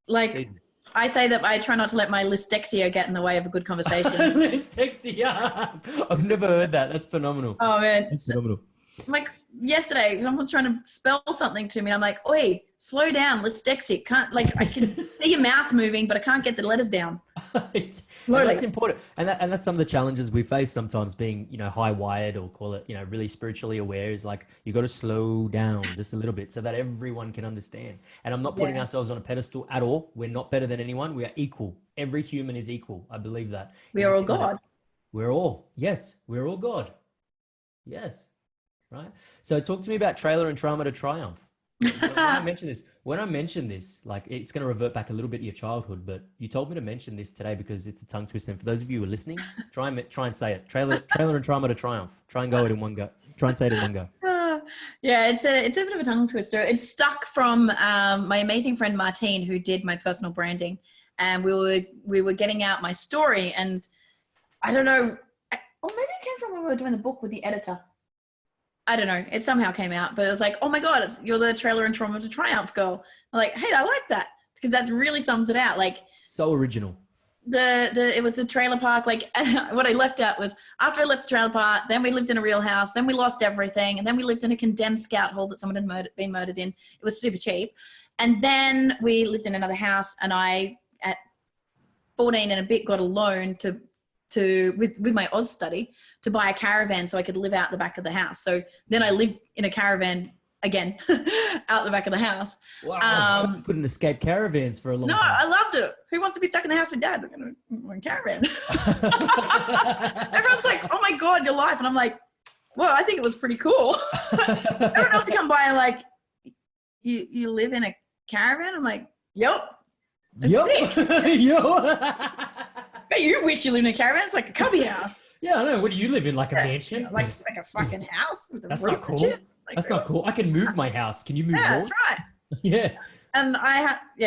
like I say that I try not to let my listexia get in the way of a good conversation. Listexia. I've never heard that. That's phenomenal. Oh man, That's phenomenal. like yesterday, someone was trying to spell something to me. And I'm like, "Oi, slow down, dyslexic. Can't I can see your mouth moving, but I can't get the letters down." That's important, and that's some of the challenges we face sometimes. Being high wired, or call it really spiritually aware, is like you got to slow down just a little bit so that everyone can understand. And I'm not putting ourselves on a pedestal at all. We're not better than anyone. We are equal. Every human is equal. I believe that. We are all God. We're all God. Yes. Right. So talk to me about trailer and trauma to triumph. When I mention this, like it's going to revert back a little bit to your childhood, but you told me to mention this today because it's a tongue twister. And for those of you who are listening, try and say it. Trailer and trauma to triumph. Try and go it in one go. Try and say it in one go. Yeah, it's a bit of a tongue twister. It's stuck from my amazing friend Martine, who did my personal branding, and we were getting out my story, and I don't know, or maybe it came from when we were doing the book with the editor. I don't know. It somehow came out, but it was like, oh my God, you're the trailer and trauma to triumph girl. I'm like, hey, I like that because that really sums it out. Like so original. It was a trailer park. Like what I left out was after I left the trailer park, then we lived in a real house, then we lost everything. And then we lived in a condemned scout hole that someone had been murdered in. It was super cheap. And then we lived in another house, and I, at 14 and a bit, got a loan with my Oz study to buy a caravan so I could live out the back of the house. So then I lived in a caravan again out the back of the house. Wow. Couldn't escape caravans for a long time. No, I loved it. Who wants to be stuck in the house with dad? I'm in a caravan. Everyone's like, oh my God, your life. And I'm like, well, I think it was pretty cool. Everyone else to come by and like, you live in a caravan? I'm like, yep. But you wish you lived in a caravan. It's like a cubby house. Yeah, I know. What do you live in? Like a mansion? Like a fucking house. With a That's roof not cool. Like, that's not cool. I can move my house. Can you move yours? That's right. Yeah. And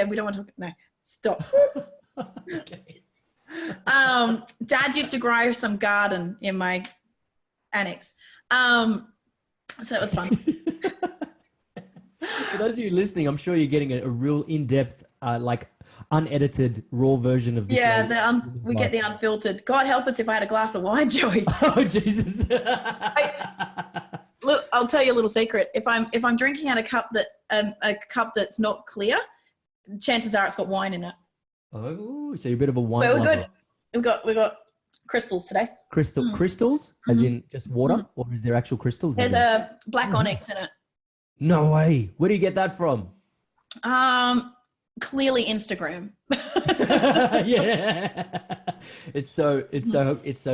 we don't want to talk. No, stop. Okay. Dad used to grow some garden in my annex. So it was fun. For those of you listening, I'm sure you're getting a real in-depth, unedited raw version of this. Yeah, we get the unfiltered. God help us if I had a glass of wine, Joey. Oh Jesus! Look, I'll tell you a little secret. If I'm drinking out a cup that's not clear, chances are it's got wine in it. Oh, so you're a bit of a wine Well, lover. We've got crystals today. Crystals, as in just water, or is there actual crystals? There's a black onyx in it. No way. Where do you get that from? Clearly Instagram. Yeah. It's so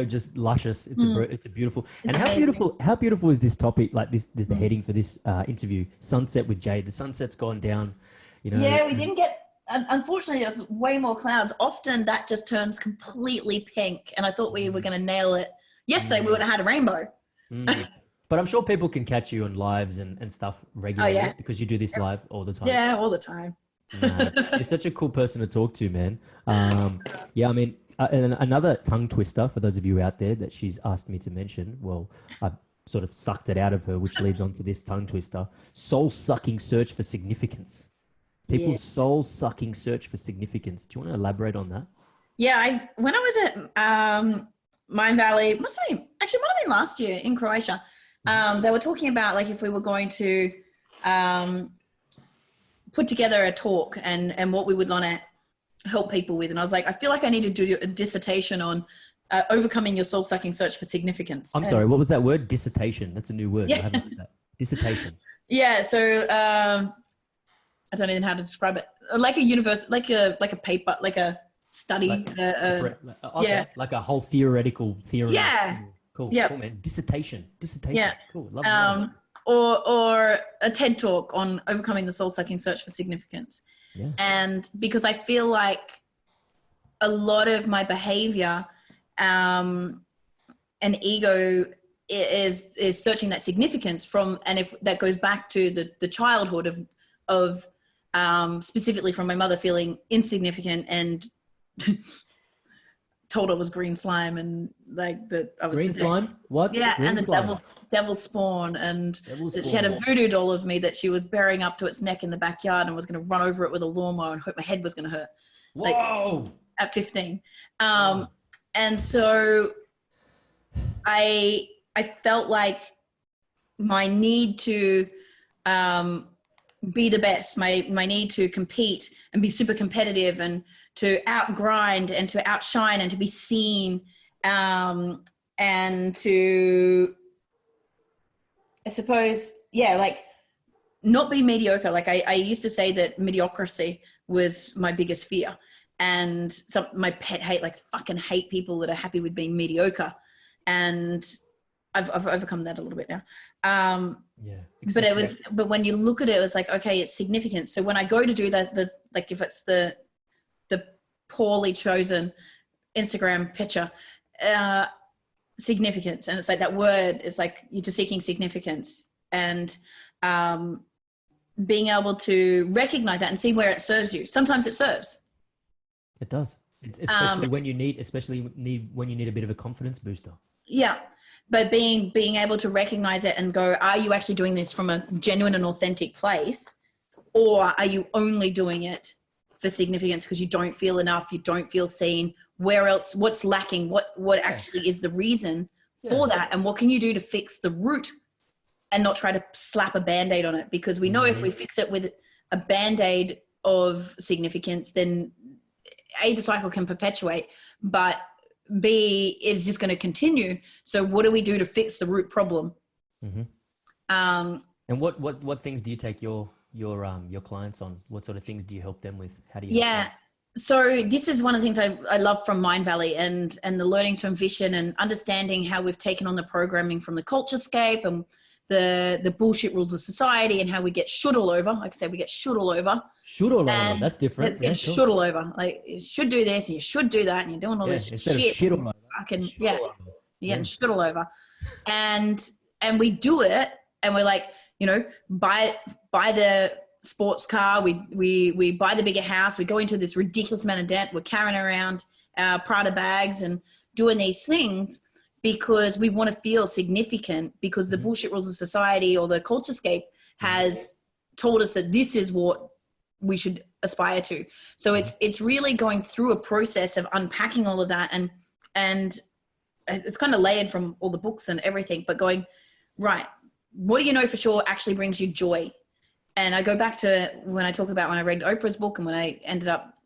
just luscious. It's a beautiful. And how beautiful is this topic? Like this the heading for this interview, Sunset with Jade. The sunset's gone down, Yeah, we didn't get, unfortunately there's way more clouds. Often that just turns completely pink, and I thought we were going to nail it. Yesterday we would have had a rainbow. But I'm sure people can catch you on lives and stuff regularly because you do this live all the time. Yeah, all the time. You're such a cool person to talk to, man. Yeah, I mean, and another tongue twister for those of you out there that she's asked me to mention. Well, I sort of sucked it out of her, which leads on to this tongue twister: soul-sucking search for significance. People's soul-sucking search for significance. Do you want to elaborate on that? Yeah, when I was at Mind Valley, might have been last year in Croatia. They were talking about like if we were going to put together a talk and what we would want to help people with. And I was like, I feel like I need to do a dissertation on overcoming your soul-sucking search for significance. Sorry, what was that word? Dissertation. That's a new word. Yeah. I haven't heard that. Dissertation. Yeah. So I don't even know how to describe it. Like a universe, like a paper, like a study. Like a whole theoretical theory. Yeah. Cool. Yeah. Cool, man. Dissertation. Yeah. Cool. Love that. Or a TED talk on overcoming the soul-sucking search for significance. Yeah. And because I feel like a lot of my behavior and ego is searching that significance from, and if that goes back to the childhood of specifically from my mother feeling insignificant and told I was green slime and like that I was green slime. What? Yeah, green and the slime. devil's spawn, and that she had a voodoo doll of me that she was burying up to its neck in the backyard and was going to run over it with a lawnmower and hope my head was going to hurt. Whoa! Like, at 15, and so I felt like my need to be the best, my need to compete and be super competitive and to outgrind and to outshine and to be seen and to, I suppose, like not be mediocre. Like I used to say that mediocrity was my biggest fear. And my pet hate, like fucking hate people that are happy with being mediocre. And I've overcome that a little bit now. But when you look at it, it was like, okay, it's significant. So when I go to do that, like if it's the poorly chosen Instagram picture, significance. And it's like that word is like, you're just seeking significance and being able to recognize that and see where it serves you. Sometimes it serves. It does. Especially when you need a bit of a confidence booster. Yeah. But being able to recognize it and go, are you actually doing this from a genuine and authentic place? Or are you only doing it for significance because you don't feel enough, you don't feel seen? Where else, what's lacking? What actually is the reason for that? And what can you do to fix the root and not try to slap a Band-Aid on it? Because we know if we fix it with a Band-Aid of significance, then A, the cycle can perpetuate, but B, is just going to continue. So what do we do to fix the root problem? Mm-hmm. And what things do you take your clients on? What sort of things do you help them with? How do you help them? So this is one of the things I love from Mind Valley and the learnings from Vision and understanding how we've taken on the programming from the culturescape and the bullshit rules of society and how we get shit all over. Like I said, we get shit all over. Shit all over. That's different. It's shit all over. Like you should do this and you should do that and you're doing all this instead shit. Of shit all over. Shit all over. And we do it and we're like, buy the sports car, we buy the bigger house, we go into this ridiculous amount of debt, we're carrying around our Prada bags and doing these things because we want to feel significant because the bullshit rules of society or the culturescape has told us that this is what we should aspire to. So it's really going through a process of unpacking all of that and it's kind of layered from all the books and everything, but going, right, what do you know for sure actually brings you joy? And I go back to when I talk about when I read Oprah's book and when I ended up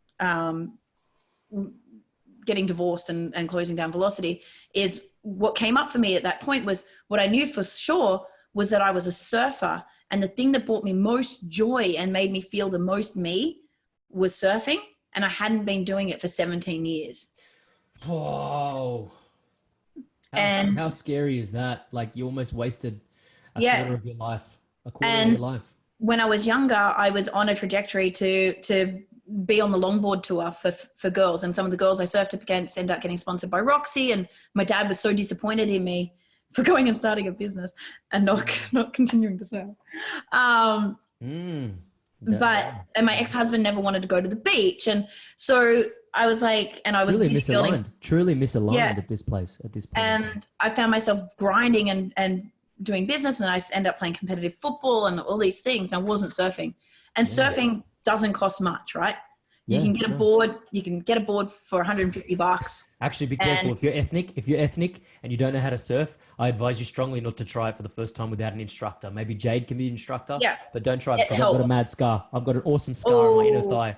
getting divorced and closing down Velocity, is what came up for me at that point was what I knew for sure was that I was a surfer. And the thing that brought me most joy and made me feel the most me was surfing. And I hadn't been doing it for 17 years. Whoa. How scary is that? Like you almost wasted a quarter of your life. When I was younger, I was on a trajectory to be on the longboard tour for girls. And some of the girls I surfed up against ended up getting sponsored by Roxy. And my dad was so disappointed in me for going and starting a business and not continuing to surf. And my ex-husband never wanted to go to the beach. And so I was like, and I was truly misaligned at this place. And I found myself grinding and doing business, and I ended up playing competitive football and all these things. And I wasn't surfing, and surfing doesn't cost much, right? You can get a board. You can get a board for $150. Actually, be careful. If you're ethnic and you don't know how to surf, I advise you strongly not to try it for the first time without an instructor. Maybe Jade can be an instructor. Yeah. But don't try it because I've got a mad scar. I've got an awesome scar on my inner thigh.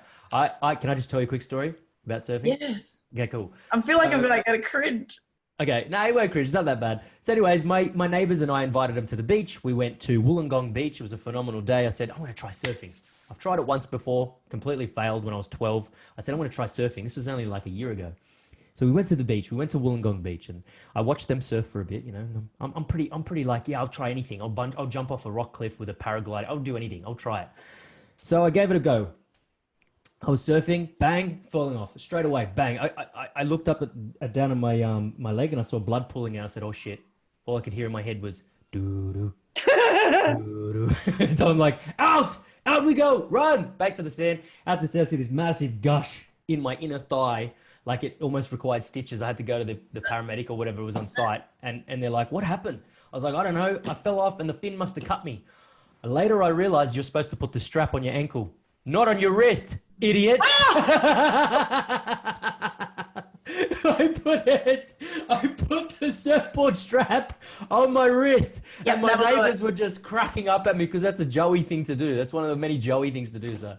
Can I just tell you a quick story about surfing? Yes. Okay, cool. I feel like I'm gonna cringe. Okay, no, it won't cringe. It's not that bad. So anyways, my neighbors and I invited them to the beach. We went to Wollongong Beach. It was a phenomenal day. I said, I want to try surfing. I've tried it once before, completely failed when I was 12. I said, I want to try surfing. This was only like a year ago. So we went to the beach. We went to Wollongong Beach and I watched them surf for a bit, you know. I'm pretty like, yeah, I'll try anything. I'll jump off a rock cliff with a paraglider. I'll do anything. I'll try it. So I gave it a go. I was surfing, bang, falling off straight away, bang. I looked up down at my leg and I saw blood pooling out. I said, oh shit. All I could hear in my head was doo-doo, doo-doo. So I'm like, out we go, run back to the sand. Out to the sand, I see this massive gush in my inner thigh. Like it almost required stitches. I had to go to the paramedic or whatever was on site. And they're like, what happened? I was like, I don't know. I fell off and the fin must have cut me. And later I realized you're supposed to put the strap on your ankle, not on your wrist, idiot. I put the surfboard strap on my wrist. Yep, and my neighbors were just cracking up at me because that's a Joey thing to do. That's one of the many Joey things to do. So,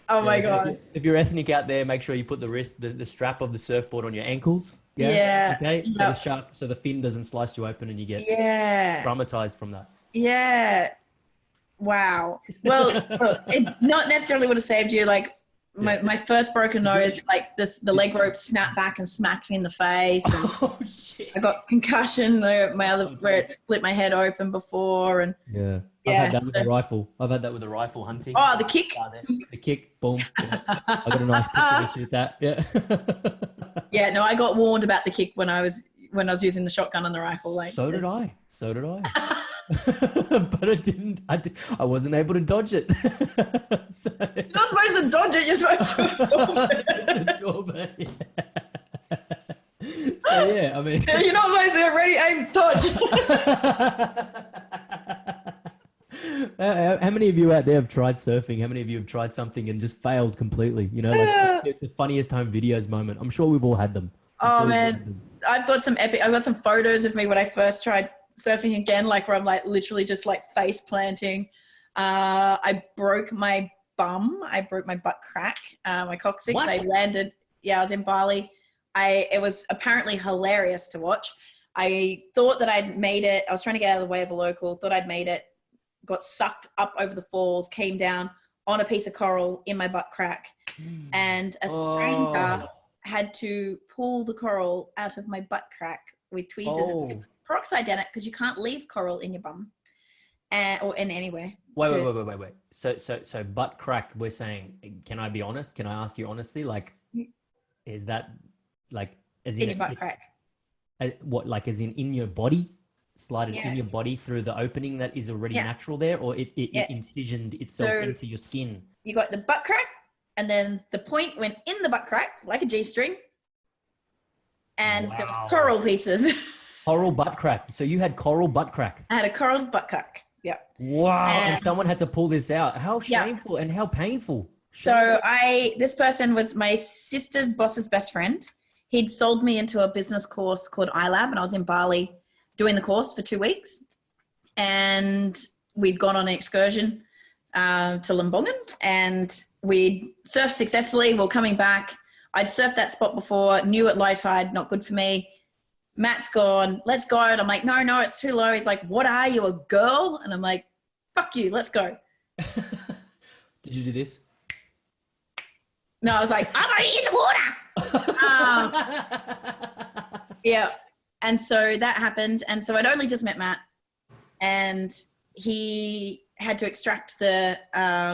oh my God. If you're ethnic out there, make sure you put the strap of the surfboard on your ankles. Yeah. Yeah. Okay. Yep. So the fin doesn't slice you open and you get traumatized from that. Yeah. Wow. Well, it not necessarily would have saved you. Like my first broken nose, like the leg rope snapped back and smacked me in the face. And oh shit! I got concussion. Where it split my head open before, and yeah. I've had that with a rifle. I've had that with a rifle hunting. Oh, the kick. The kick, boom. Yeah. I got a nice picture to shoot that. Yeah. Yeah. No, I got warned about the kick when I was using the shotgun on the rifle. Like. So did I. But I wasn't able to dodge it. So, you're not supposed to dodge it, you're supposed to absorb it. So yeah, I mean, you're not supposed to ready, aim, dodge. How many of you out there have tried surfing? How many of you have tried something and just failed completely? You know, like it's the funniest home videos moment. I'm sure we've all had them. Oh man, I've got some photos of me when I first tried surfing again, like where I'm like literally just like face planting. I broke my bum. I broke my butt crack, my coccyx. What? I landed. Yeah, I was in Bali. It was apparently hilarious to watch. I thought that I'd made it. I was trying to get out of the way of a local. Thought I'd made it. Got sucked up over the falls. Came down on a piece of coral in my butt crack, and a stranger had to pull the coral out of my butt crack with tweezers and peroxide in it because you can't leave coral in your bum or in anywhere. Wait. So butt crack, we're saying, can I be honest? Can I ask you honestly? Like, is that like as in your butt crack? What, like as in your body? Slided in your body through the opening that is already natural there, or it incisioned itself into your skin? You got the butt crack, and then the point went in the butt crack like a G-string, and there was coral pieces. Coral butt crack. So you had coral butt crack. I had a coral butt crack. Yeah. Wow. And someone had to pull this out. How shameful and how painful. So this person was my sister's boss's best friend. He'd sold me into a business course called iLab, and I was in Bali doing the course for 2 weeks. And we'd gone on an excursion to Lombongan, and we'd surfed successfully. We were coming back. I'd surfed that spot before, knew at low tide, not good for me. Matt's gone, let's go. And I'm like, no, it's too low. He's like, what are you, a girl? And I'm like, fuck you, let's go. Did you do this? No, I was like, I'm already in the water. Yeah. And so that happened. And so I'd only just met Matt, and he had to extract the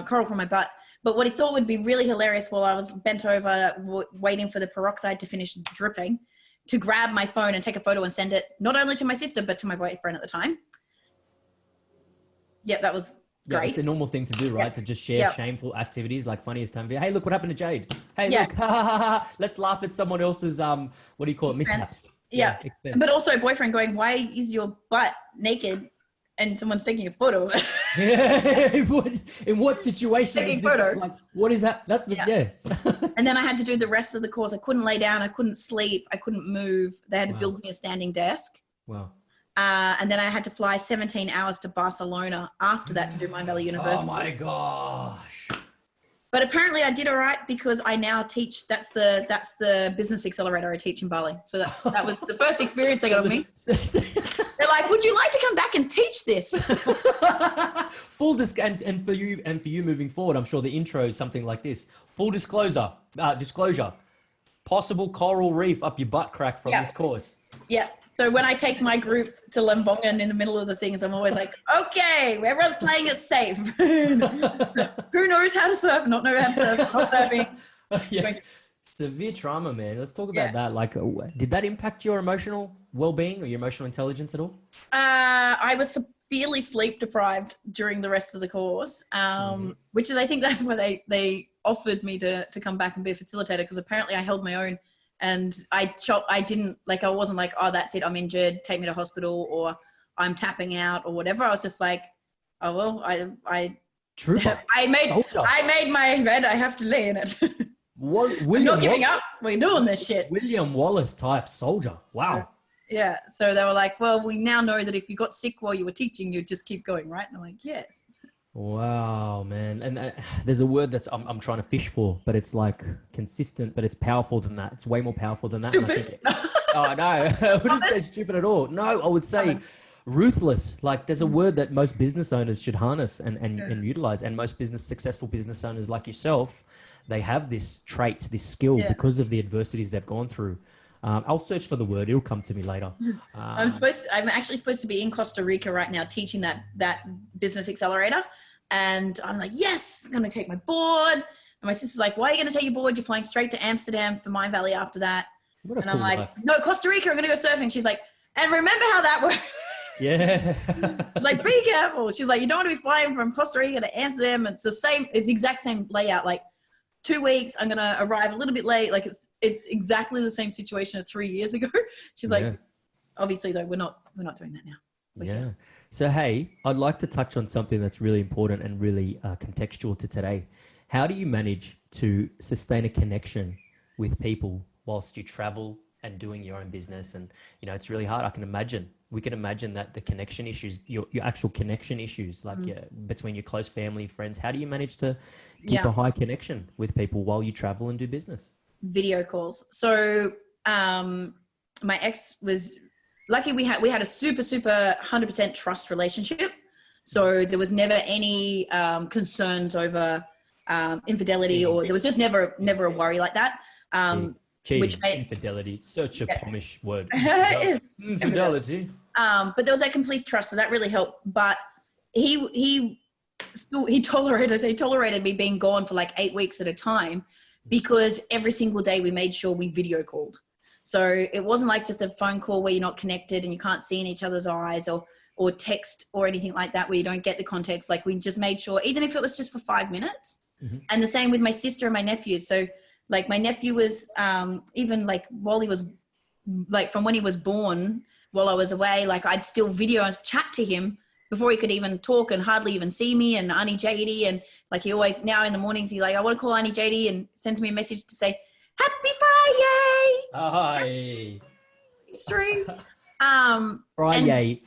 coral from my butt. But what he thought would be really hilarious while I was bent over waiting for the peroxide to finish dripping, to grab my phone and take a photo and send it not only to my sister, but to my boyfriend at the time. Yep, that was great. It's a normal thing to do, right? Yep. To just share shameful activities like funniest time video. Hey, look what happened to Jade. Hey, look, let's laugh at someone else's, what do you call it, mishaps. Yeah. But also boyfriend going, why is your butt naked and someone's taking a photo. Yeah. In what situation Taking is this? photos. Like, what is that? That's the, yeah. And then I had to do the rest of the course. I couldn't lay down. I couldn't sleep. I couldn't move. They had to build me a standing desk. Wow. And then I had to fly 17 hours to Barcelona after that to do Mind Valley University. Oh my gosh. But apparently I did all right because I now teach, that's the business accelerator I teach in Bali. So that was the first experience they got of me. They're like, would you like to come back and teach this? And for you moving forward, I'm sure the intro is something like this. Full disclosure, possible coral reef up your butt crack from this course. Yeah. So when I take my group to Lembongan in the middle of the things, I'm always like, okay, everyone's playing it safe. Who knows how to surf? Not know how to surf. Not surfing. Yeah. Severe trauma, man. Let's talk about that. Like, did that impact your emotional well-being or your emotional intelligence at all? I was severely sleep deprived during the rest of the course, which is, I think that's why they offered me to come back and be a facilitator, because apparently I held my own. And I didn't, like, I wasn't like, oh, that's it, I'm injured, take me to hospital, or I'm tapping out or whatever. I was just like, oh, well, I made my bed, I have to lay in it. I'm not giving up. We're doing this shit. William Wallace type soldier. Wow. Yeah. So they were like, well, we now know that if you got sick while you were teaching, you'd just keep going, right? And I'm like, yes. Wow, man. And there's a word that's I'm trying to fish for, but it's like consistent, but it's powerful than that. It's way more powerful than that. Stupid. Oh, no. I wouldn't say stupid at all. No, I would say ruthless. Like, there's a word that most business owners should harness and utilize. And most successful business owners like yourself, they have this trait, this skill because of the adversities they've gone through. I'll search for the word. It'll come to me later. I'm actually supposed to be in Costa Rica right now teaching that business accelerator. And I'm like, yes, I'm going to take my board. And my sister's like, why are you going to take your board? You're flying straight to Amsterdam for Mind Valley after that. And I'm like, no, Costa Rica, I'm going to go surfing. She's like, and remember how that works. Yeah. It's like, be careful. She's like, you don't want to be flying from Costa Rica to Amsterdam. It's the exact same layout. Like 2 weeks, I'm going to arrive a little bit late. Like it's exactly the same situation as 3 years ago. She's like, obviously though, we're not doing that now. Yeah. So, hey, I'd like to touch on something that's really important and really contextual to today. How do you manage to sustain a connection with people whilst you travel and doing your own business? And, you know, it's really hard. We can imagine that the connection issues, your actual connection issues, like between your close family, friends, how do you manage to keep a high connection with people while you travel and do business? Video calls. So my ex was lucky. We had a super 100% trust relationship. So there was never any concerns over infidelity, or there was just never a worry like that. Cheating, infidelity, such a pomish word. Infidelity. But there was that complete trust, so that really helped. But he tolerated me being gone for like 8 weeks at a time, because every single day we made sure we video called. So it wasn't like just a phone call where you're not connected and you can't see in each other's eyes, or text or anything like that where you don't get the context. Like, we just made sure, even if it was just for 5 minutes. And the same with my sister and my nephew. So like my nephew was even like while he was like from when he was born, while I was away, like I'd still video and chat to him before he could even talk and hardly even see me, and Auntie Jade. And like, he always, now in the mornings, he's like, I want to call Auntie Jade, and sends me a message to say, Happy Friday. Hi. Stream. Friday,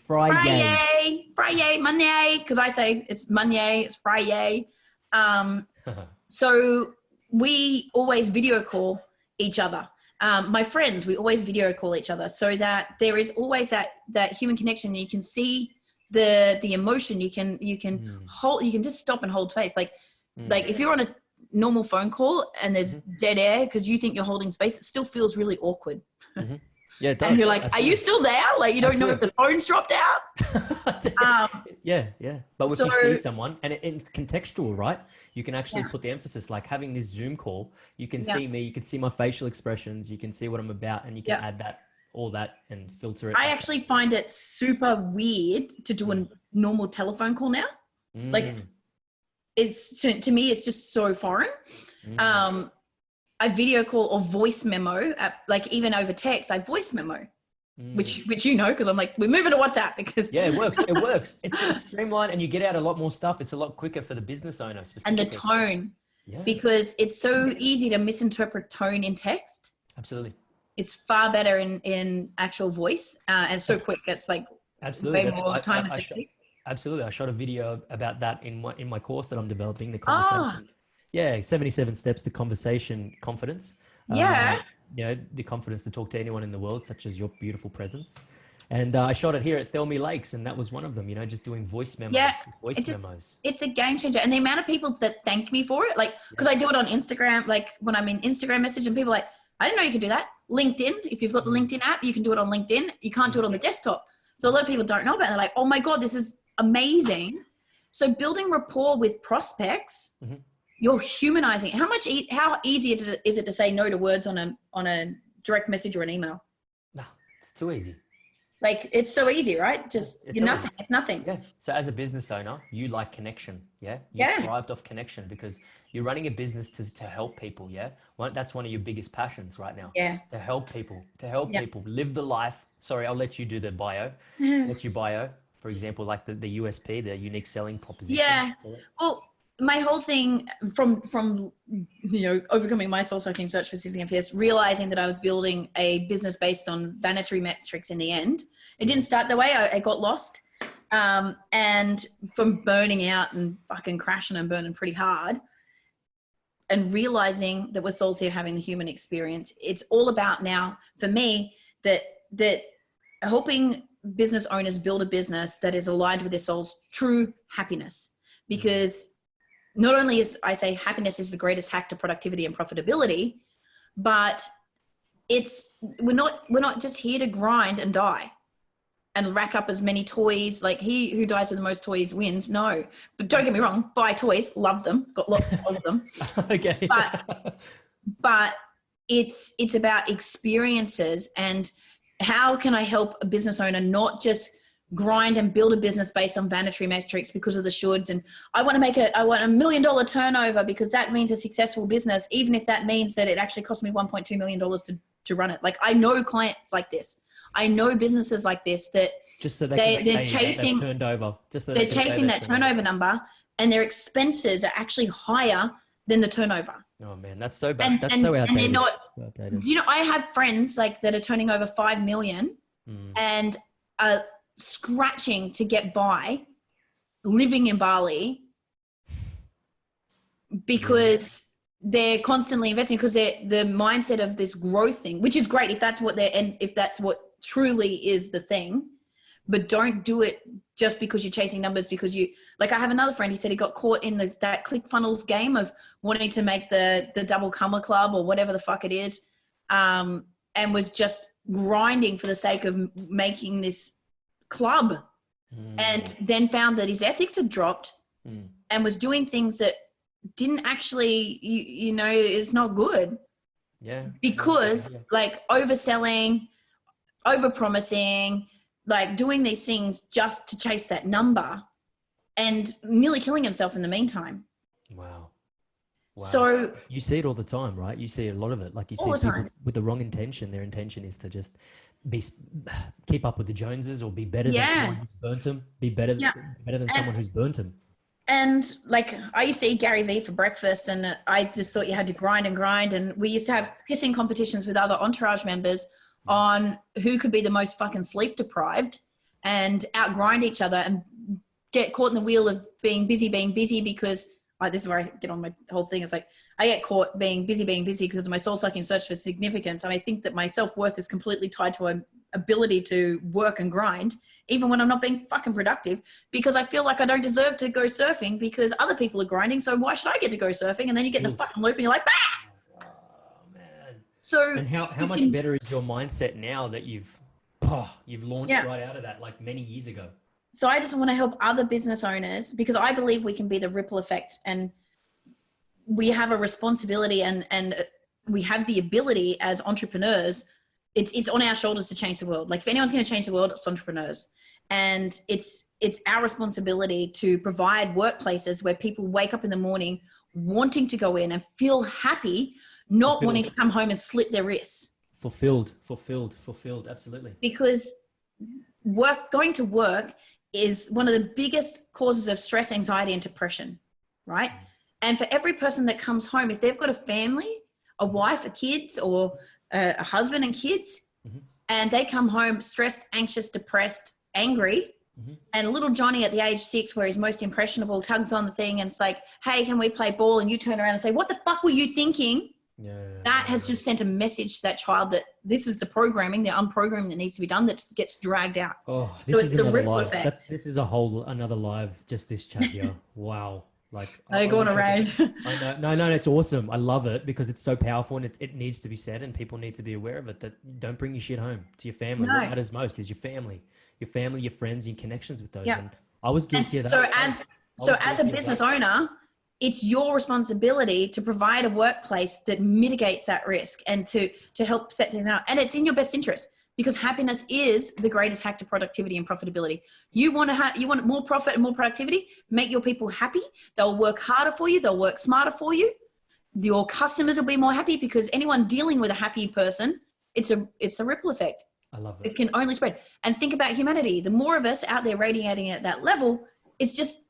Monday, because I say it's Monday, it's Friday. So we always video call each other. My friends, we always video call each other, so that there is always that human connection. You can see the emotion. You can hold. You can just stop and hold faith. Like if you're on a normal phone call and there's dead air because you think you're holding space, it still feels really awkward. Yeah, it does. And you're like, Are you still there? Like, you don't know if the phone's dropped out. Yeah. But if you see someone, and it's contextual, right? You can actually put the emphasis, like having this Zoom call, you can see me, you can see my facial expressions, you can see what I'm about, and you can add all that and filter it. I actually find it super weird to do a normal telephone call now. Like, it's to me, it's just so foreign. I video call or voice memo, like even over text, I voice memo. which you know, because I'm like, we're moving to WhatsApp because Yeah, it works. It works. It's streamlined, and you get out a lot more stuff. It's a lot quicker for the business owner and the specifically. tone, Yeah, because it's so easy to misinterpret tone in text. absolutely. It's far better in actual voice, and so quick. It's like Absolutely. way more time effective. Absolutely. I shot a video about that in my course that I'm developing, the Ah. conversation. Yeah, 77 steps to conversation confidence. Yeah. You know, the confidence to talk to anyone in the world, such as your beautiful presence. And I shot it here at Thelmy Lakes, and that was one of them, you know, just doing voice memos. Yeah, Memos. It's a game changer. And the amount of people that thank me for it, like, because I do it on Instagram, like when I'm in Instagram message and people are like, I didn't know you could do that. LinkedIn, if you've got the LinkedIn app, you can do it on LinkedIn. You can't do it on the desktop. So a lot of people don't know about it. They're like, oh my God, this is amazing. So building rapport with prospects, you're humanizing. How easy is it to say no to words on a direct message or an email? No, it's too easy. Like, it's so easy, right? Just It's you're so nothing. It's nothing. Yeah. So as a business owner, you like connection. Yeah. You thrived off connection because you're running a business to help people. Yeah. That's one of your biggest passions right now. Yeah. To help people, people live the life. Sorry, I'll let you do the bio. What's your bio? For example, like the USP, the unique selling proposition. Yeah. Well, my whole thing from overcoming my soul sucking search for significant fears, realizing that I was building a business based on vanity metrics in the end. It didn't start that way. I got lost. And from burning out and fucking crashing and burning pretty hard, and realizing that we're souls here having the human experience. It's all about now for me that helping business owners build a business that is aligned with their soul's true happiness. Because not only is I say happiness is the greatest hack to productivity and profitability, but we're not just here to grind and die and rack up as many toys. Like, he who dies with the most toys wins. No, but don't get me wrong, buy toys, love them, got lots of them. Okay. But it's about experiences, and how can I help a business owner not just grind and build a business based on vanity metrics because of the shoulds, and I want $1 million turnover because that means a successful business, even if that means that it actually cost me $1.2 million to run it. Like, I know clients like this. I know businesses like this that just so they're chasing that turnover. They're chasing that turnover number, and their expenses are actually higher than the turnover. Oh man, that's so bad. That's so outdated. And they're not. You know, I have friends like that are turning over 5 million and are scratching to get by, living in Bali because they're constantly investing, because the mindset of this growth thing, which is great if that's what truly is the thing, but don't do it just because you're chasing numbers. Because I have another friend, he said he got caught in that ClickFunnels game of wanting to make the double comer club or whatever the fuck it is, and was just grinding for the sake of making this club, and then found that his ethics had dropped and was doing things that didn't actually, it's not good. Yeah. Because like overselling, overpromising, like doing these things just to chase that number, and nearly killing himself in the meantime. Wow. So you see it all the time, right? You see a lot of it. Like, you see people with the wrong intention. Their intention is to just keep up with the Joneses, or be better than someone who's burnt them. Be better than someone who's burnt them. And like, I used to eat Gary Vee for breakfast, and I just thought you had to grind. And we used to have pissing competitions with other entourage members on who could be the most fucking sleep deprived and outgrind each other and get caught in the wheel of being busy because this is where I get on my whole thing. It's like, I get caught being busy because of my soul sucking search for significance. And I think that my self-worth is completely tied to an ability to work and grind, even when I'm not being fucking productive, because I feel like I don't deserve to go surfing because other people are grinding. So why should I get to go surfing? And then you get in the fucking loop and you're like, bah! Oh man. So, and how much better is your mindset now that you've launched right out of that, like many years ago? So I just want to help other business owners, because I believe we can be the ripple effect, and we have a responsibility and we have the ability as entrepreneurs. It's on our shoulders to change the world. Like, if anyone's going to change the world, it's entrepreneurs. And it's our responsibility to provide workplaces where people wake up in the morning wanting to go in and feel happy, not wanting to come home and slit their wrists. Fulfilled. Absolutely. Because going to work is one of the biggest causes of stress, anxiety, and depression, right? And for every person that comes home, if they've got a family, a wife, a kids, or a husband and kids, and they come home stressed, anxious, depressed, angry, and little Johnny at the age 6, where he's most impressionable, tugs on the thing and it's like, hey, can we play ball? And you turn around and say, what the fuck were you thinking? That has just sent a message to that child that this is the programming, the unprogramming that needs to be done, that gets dragged out. Oh, this so is it's the another ripple live. effect. This is a whole another live. Just this chat here. Wow. Like I go on a rage. I know. No, it's awesome. I love it because it's so powerful and it needs to be said and people need to be aware of it. That don't bring your shit home to your family. No. What matters most is your family, your friends, your connections with those. Yeah. And I was guilty of that. So as a business owner, it's your responsibility to provide a workplace that mitigates that risk and to help set things out. And it's in your best interest, because happiness is the greatest hack to productivity and profitability. You want more profit and more productivity, make your people happy. They'll work harder for you. They'll work smarter for you. Your customers will be more happy, because anyone dealing with a happy person, it's a ripple effect. I love it. It can only spread. And think about humanity. The more of us out there radiating at that level, it's just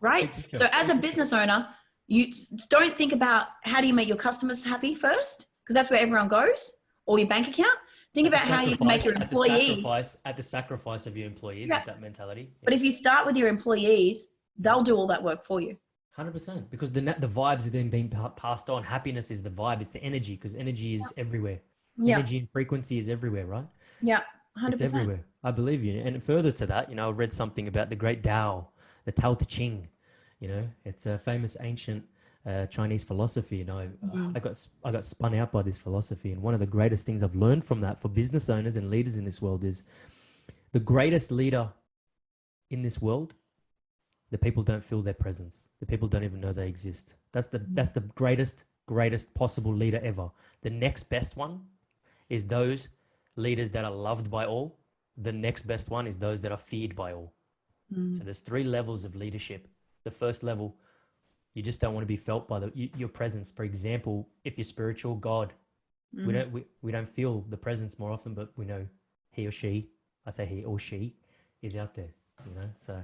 right. So as a business owner, you don't think about how do you make your customers happy first, because that's where everyone goes, or your bank account. Think about how you can make your employees at the sacrifice of your employees, with that mentality. Yeah. But if you start with your employees, they'll do all that work for you. 100%, because the vibes are then being passed on. Happiness is the vibe. It's the energy, because energy is everywhere. Energy and frequency is everywhere, right? Yeah, 100%. It's everywhere. I believe you. And further to that, I read something about the great Tao, the Tao Te Ching. It's a famous ancient Chinese philosophy. I got spun out by this philosophy, and one of the greatest things I've learned from that for business owners and leaders in this world is the greatest leader in this world, the people don't feel their presence. The people don't even know they exist. That's the greatest possible leader ever. The next best one is those leaders that are loved by all. The next best one is those that are feared by all. So there's 3 levels of leadership. The first level, you just don't want to be felt by your presence. For example, if you're spiritual, God, we don't feel the presence more often, but we know he or she, I say he or she, is out there. So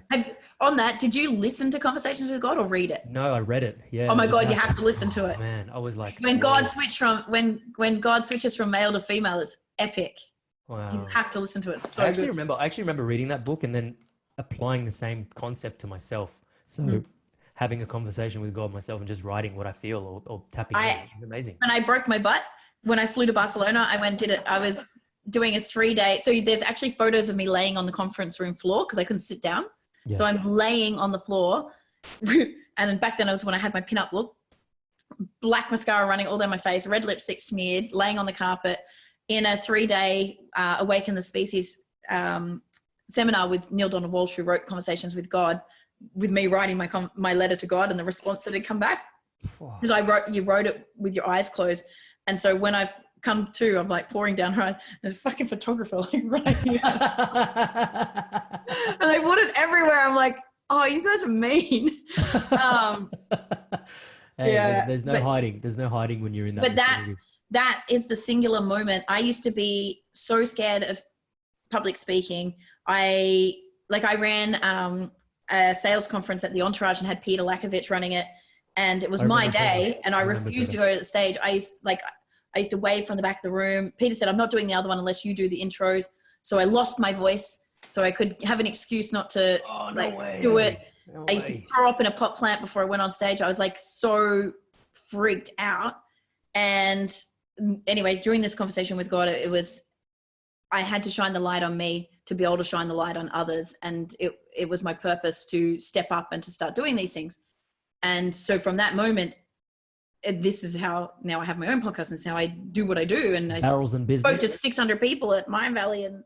on that, did you listen to Conversations with God or read it? No, I read it. Yeah. Oh my God, you have to listen to it. Man, I was like, when God switches from male to female, it's epic. Wow. You have to listen to it. I actually remember reading that book and then applying the same concept to myself. So having a conversation with God myself and just writing what I feel or tapping in is amazing. When I broke my butt, when I flew to Barcelona, I went and did it. I was doing a 3-day. So there's actually photos of me laying on the conference room floor because I couldn't sit down. Yeah. So I'm laying on the floor. And back then it was when I had my pin-up look, black mascara running all down my face, red lipstick smeared, laying on the carpet in a 3-day Awaken the Species seminar with Neil Donald Walsh, who wrote Conversations with God, with me writing my letter to God and the response that had come back. Because you wrote it with your eyes closed. And so when I've come to, I'm like pouring down her eyes. There's a fucking photographer like right here. And they put it everywhere. I'm like, oh, you guys are mean. Hey, there's no hiding. There's no hiding when you're in that. But that is the singular moment. I used to be so scared of public speaking. I ran a sales conference at the Entourage and had Peter Lakovich running it. And it was my day and I refused to go to the stage. I used to wave from the back of the room. Peter said, I'm not doing the other one unless you do the intros. So I lost my voice so I could have an excuse not to do it. I used to throw up in a pot plant before I went on stage. I was like so freaked out. And anyway, during this conversation with God, I had to shine the light on me to be able to shine the light on others. And it was my purpose to step up and to start doing these things. And so from that moment, this is how now I have my own podcast and it's how I do what I do. And I Barrels and Business. spoke to 600 people at Mind Valley and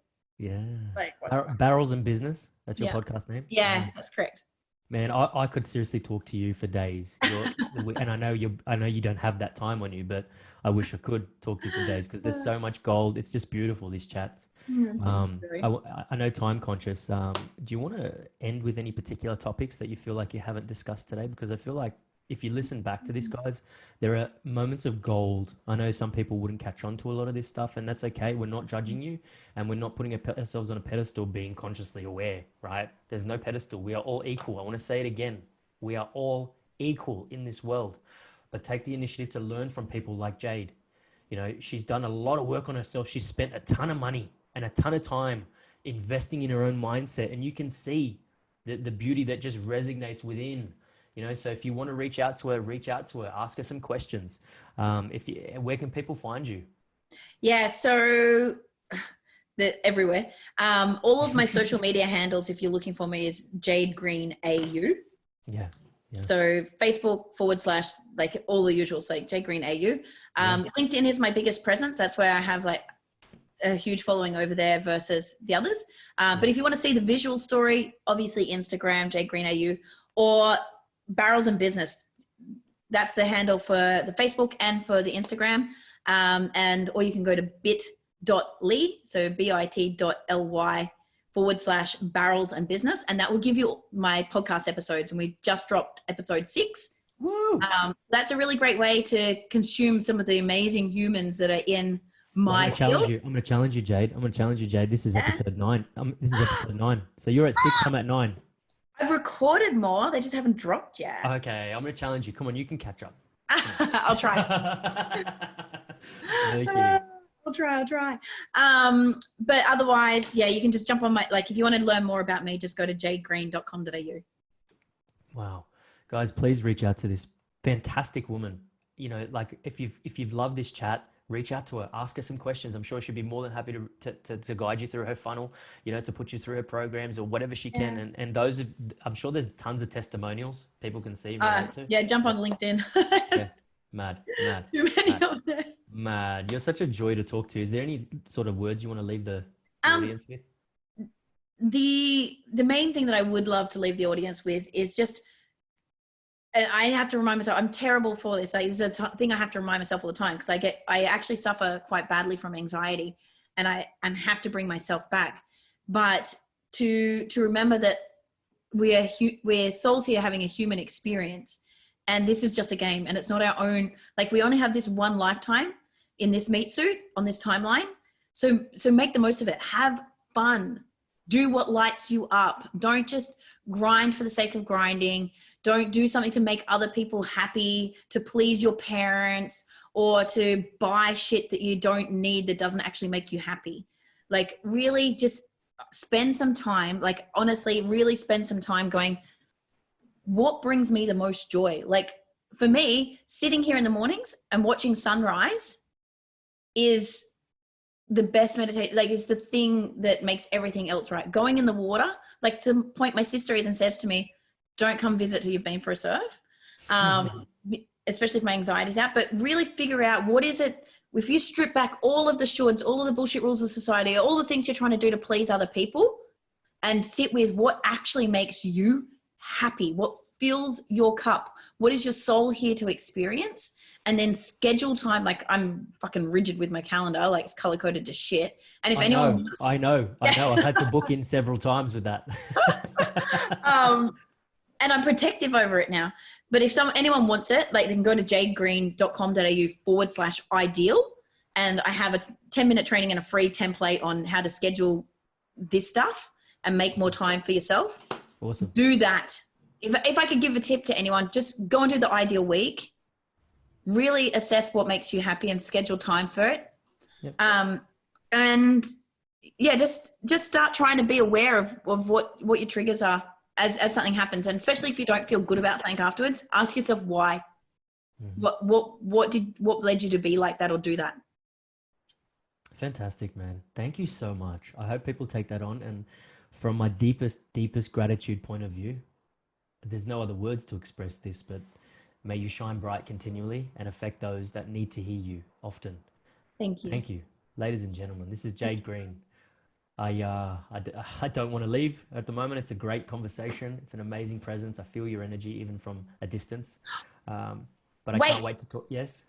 Barrels and Business. That's your podcast name. Yeah, that's correct. Man, I could seriously talk to you for days. And I know you don't have that time on you, but I wish I could talk to you for days because there's so much gold. It's just beautiful, these chats. I know time conscious. Do you want to end with any particular topics that you feel like you haven't discussed today? Because I feel like if you listen back to this, guys, there are moments of gold. I know some people wouldn't catch on to a lot of this stuff, and that's okay. We're not judging you, and we're not putting ourselves on a pedestal being consciously aware, right? There's no pedestal. We are all equal. I want to say it again. We are all equal in this world. But take the initiative to learn from people like Jade. You know, she's done a lot of work on herself. She's spent a ton of money and a ton of time investing in her own mindset, and you can see the beauty that just resonates within. You know, so if you want to reach out to her, ask her some questions. Where can people find you? Yeah, so everywhere. All of my social media handles, if you're looking for me, is Jade Green AU. Yeah. So Facebook / like all the usual, like Jade Green AU. LinkedIn is my biggest presence. That's where I have like a huge following over there versus the others. But if you want to see the visual story, obviously Instagram, Jade Green AU, or Barrels and Business. That's the handle for the Facebook and for the Instagram. Or you can go to bit.ly, so bit.ly / barrels and business. And that will give you my podcast episodes. And we just dropped episode 6. Woo! That's a really great way to consume some of the amazing humans that are in my field. I'm going to challenge you, Jade. This is episode 9. This is episode 9. So you're at 6, I'm at 9. I've recorded more. They just haven't dropped yet. Okay, I'm going to challenge you. Come on, you can catch up. I'll try. Really kidding. I'll try. But otherwise, yeah, you can just jump on if you want to learn more about me, just go to jadegreen.com.au. Wow. Guys, please reach out to this fantastic woman. You know, like if you've loved this chat, reach out to her, ask her some questions. I'm sure she'd be more than happy to guide you through her funnel, you know, to put you through her programs or whatever she can. And I'm sure there's tons of testimonials people can see. Yeah, jump on LinkedIn. Yeah. Mad. Too many of them. Mad. You're such a joy to talk to. Is there any sort of words you want to leave the audience with? The main thing that I would love to leave the audience with is just, and I have to remind myself, I'm terrible for this. It's a thing I have to remind myself all the time because I actually suffer quite badly from anxiety, and I have to bring myself back. But to remember that we're souls here having a human experience, and this is just a game, and it's not our own. Like, we only have this one lifetime in this meat suit on this timeline. So make the most of it. Have fun. Do what lights you up. Don't just grind for the sake of grinding. Don't do something to make other people happy, to please your parents, or to buy shit that you don't need that doesn't actually make you happy. Like, really just spend some time, like, honestly, really spend some time going, what brings me the most joy? Like, for me, sitting here in the mornings and watching sunrise is the best meditation. Like, it's the thing that makes everything else right. Going in the water, like, to the point my sister even says to me, don't come visit till you've been for a surf, especially if my anxiety's out. But really figure out, what is it, if you strip back all of the shoulds, all of the bullshit rules of society, all the things you're trying to do to please other people, and sit with what actually makes you happy, what fills your cup, what is your soul here to experience, and then schedule time. Like, I'm fucking rigid with my calendar, like it's color coded to shit. And if anyone wants, I know, I've had to book in several times with that. And I'm protective over it now. But if anyone wants it, like, they can go to jadegreen.com.au /ideal. And I have a 10-minute training and a free template on how to schedule this stuff and make more time for yourself. Awesome. Do that. If I could give a tip to anyone, just go and do the ideal week. Really assess what makes you happy and schedule time for it. Yep. And yeah, just start trying to be aware of what your triggers are as something happens. And especially if you don't feel good about something afterwards, ask yourself why. Mm-hmm. What led you to be like that or do that? Fantastic, man. Thank you so much. I hope people take that on. And from my deepest gratitude point of view, there's no other words to express this, but may you shine bright continually and affect those that need to hear you often. Thank you. Thank you. Ladies and gentlemen, this is Jade Green. I don't want to leave at the moment. It's a great conversation. It's an amazing presence. I feel your energy even from a distance. But I can't wait to talk. Yes.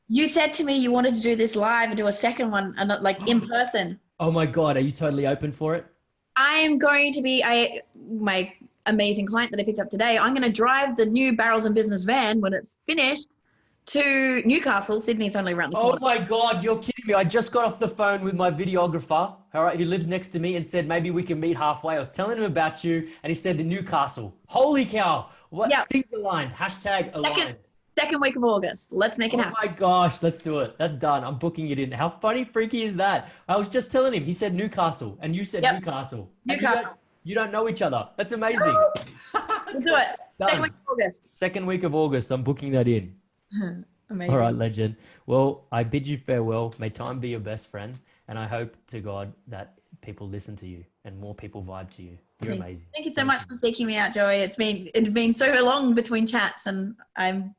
You said to me you wanted to do this live and do a second one, and like in person. Oh my God, are you totally open for it? I am going to be. My amazing client that I picked up today, I'm going to drive the new Barrels and Business van when it's finished to Newcastle. Sydney's only around the corner. Oh my God, you're kidding me. I just got off the phone with my videographer, all right, who lives next to me and said, maybe we can meet halfway. I was telling him about you and he said to Newcastle. Holy cow. What? Yep. Things aligned. Hashtag aligned. Second week of August. Let's make it happen. Oh my gosh, let's do it. That's done. I'm booking it in. How funny, freaky is that? I was just telling him. He said Newcastle and you said Newcastle. Newcastle. You don't know each other. That's amazing. We'll do it. Done. Second week of August. Second week of August. I'm booking that in. Amazing. All right, legend. Well, I bid you farewell. May time be your best friend. And I hope to God that people listen to you and more people vibe to you. You're amazing. Thank you so much for seeking me out, Joey. It's been so long between chats, and I'm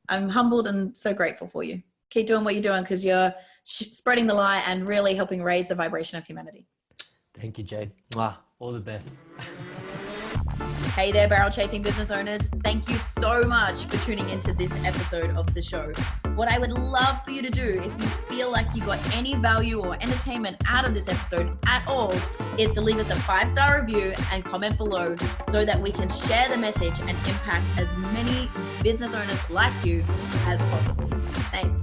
humbled and so grateful for you. Keep doing what you're doing, because you're spreading the light and really helping raise the vibration of humanity. Thank you, Jade. Mwah. All the best. Hey there, barrel chasing business owners. Thank you so much for tuning into this episode of the show. What I would love for you to do, if you feel like you got any value or entertainment out of this episode at all, is to leave us a 5-star review and comment below so that we can share the message and impact as many business owners like you as possible. Thanks.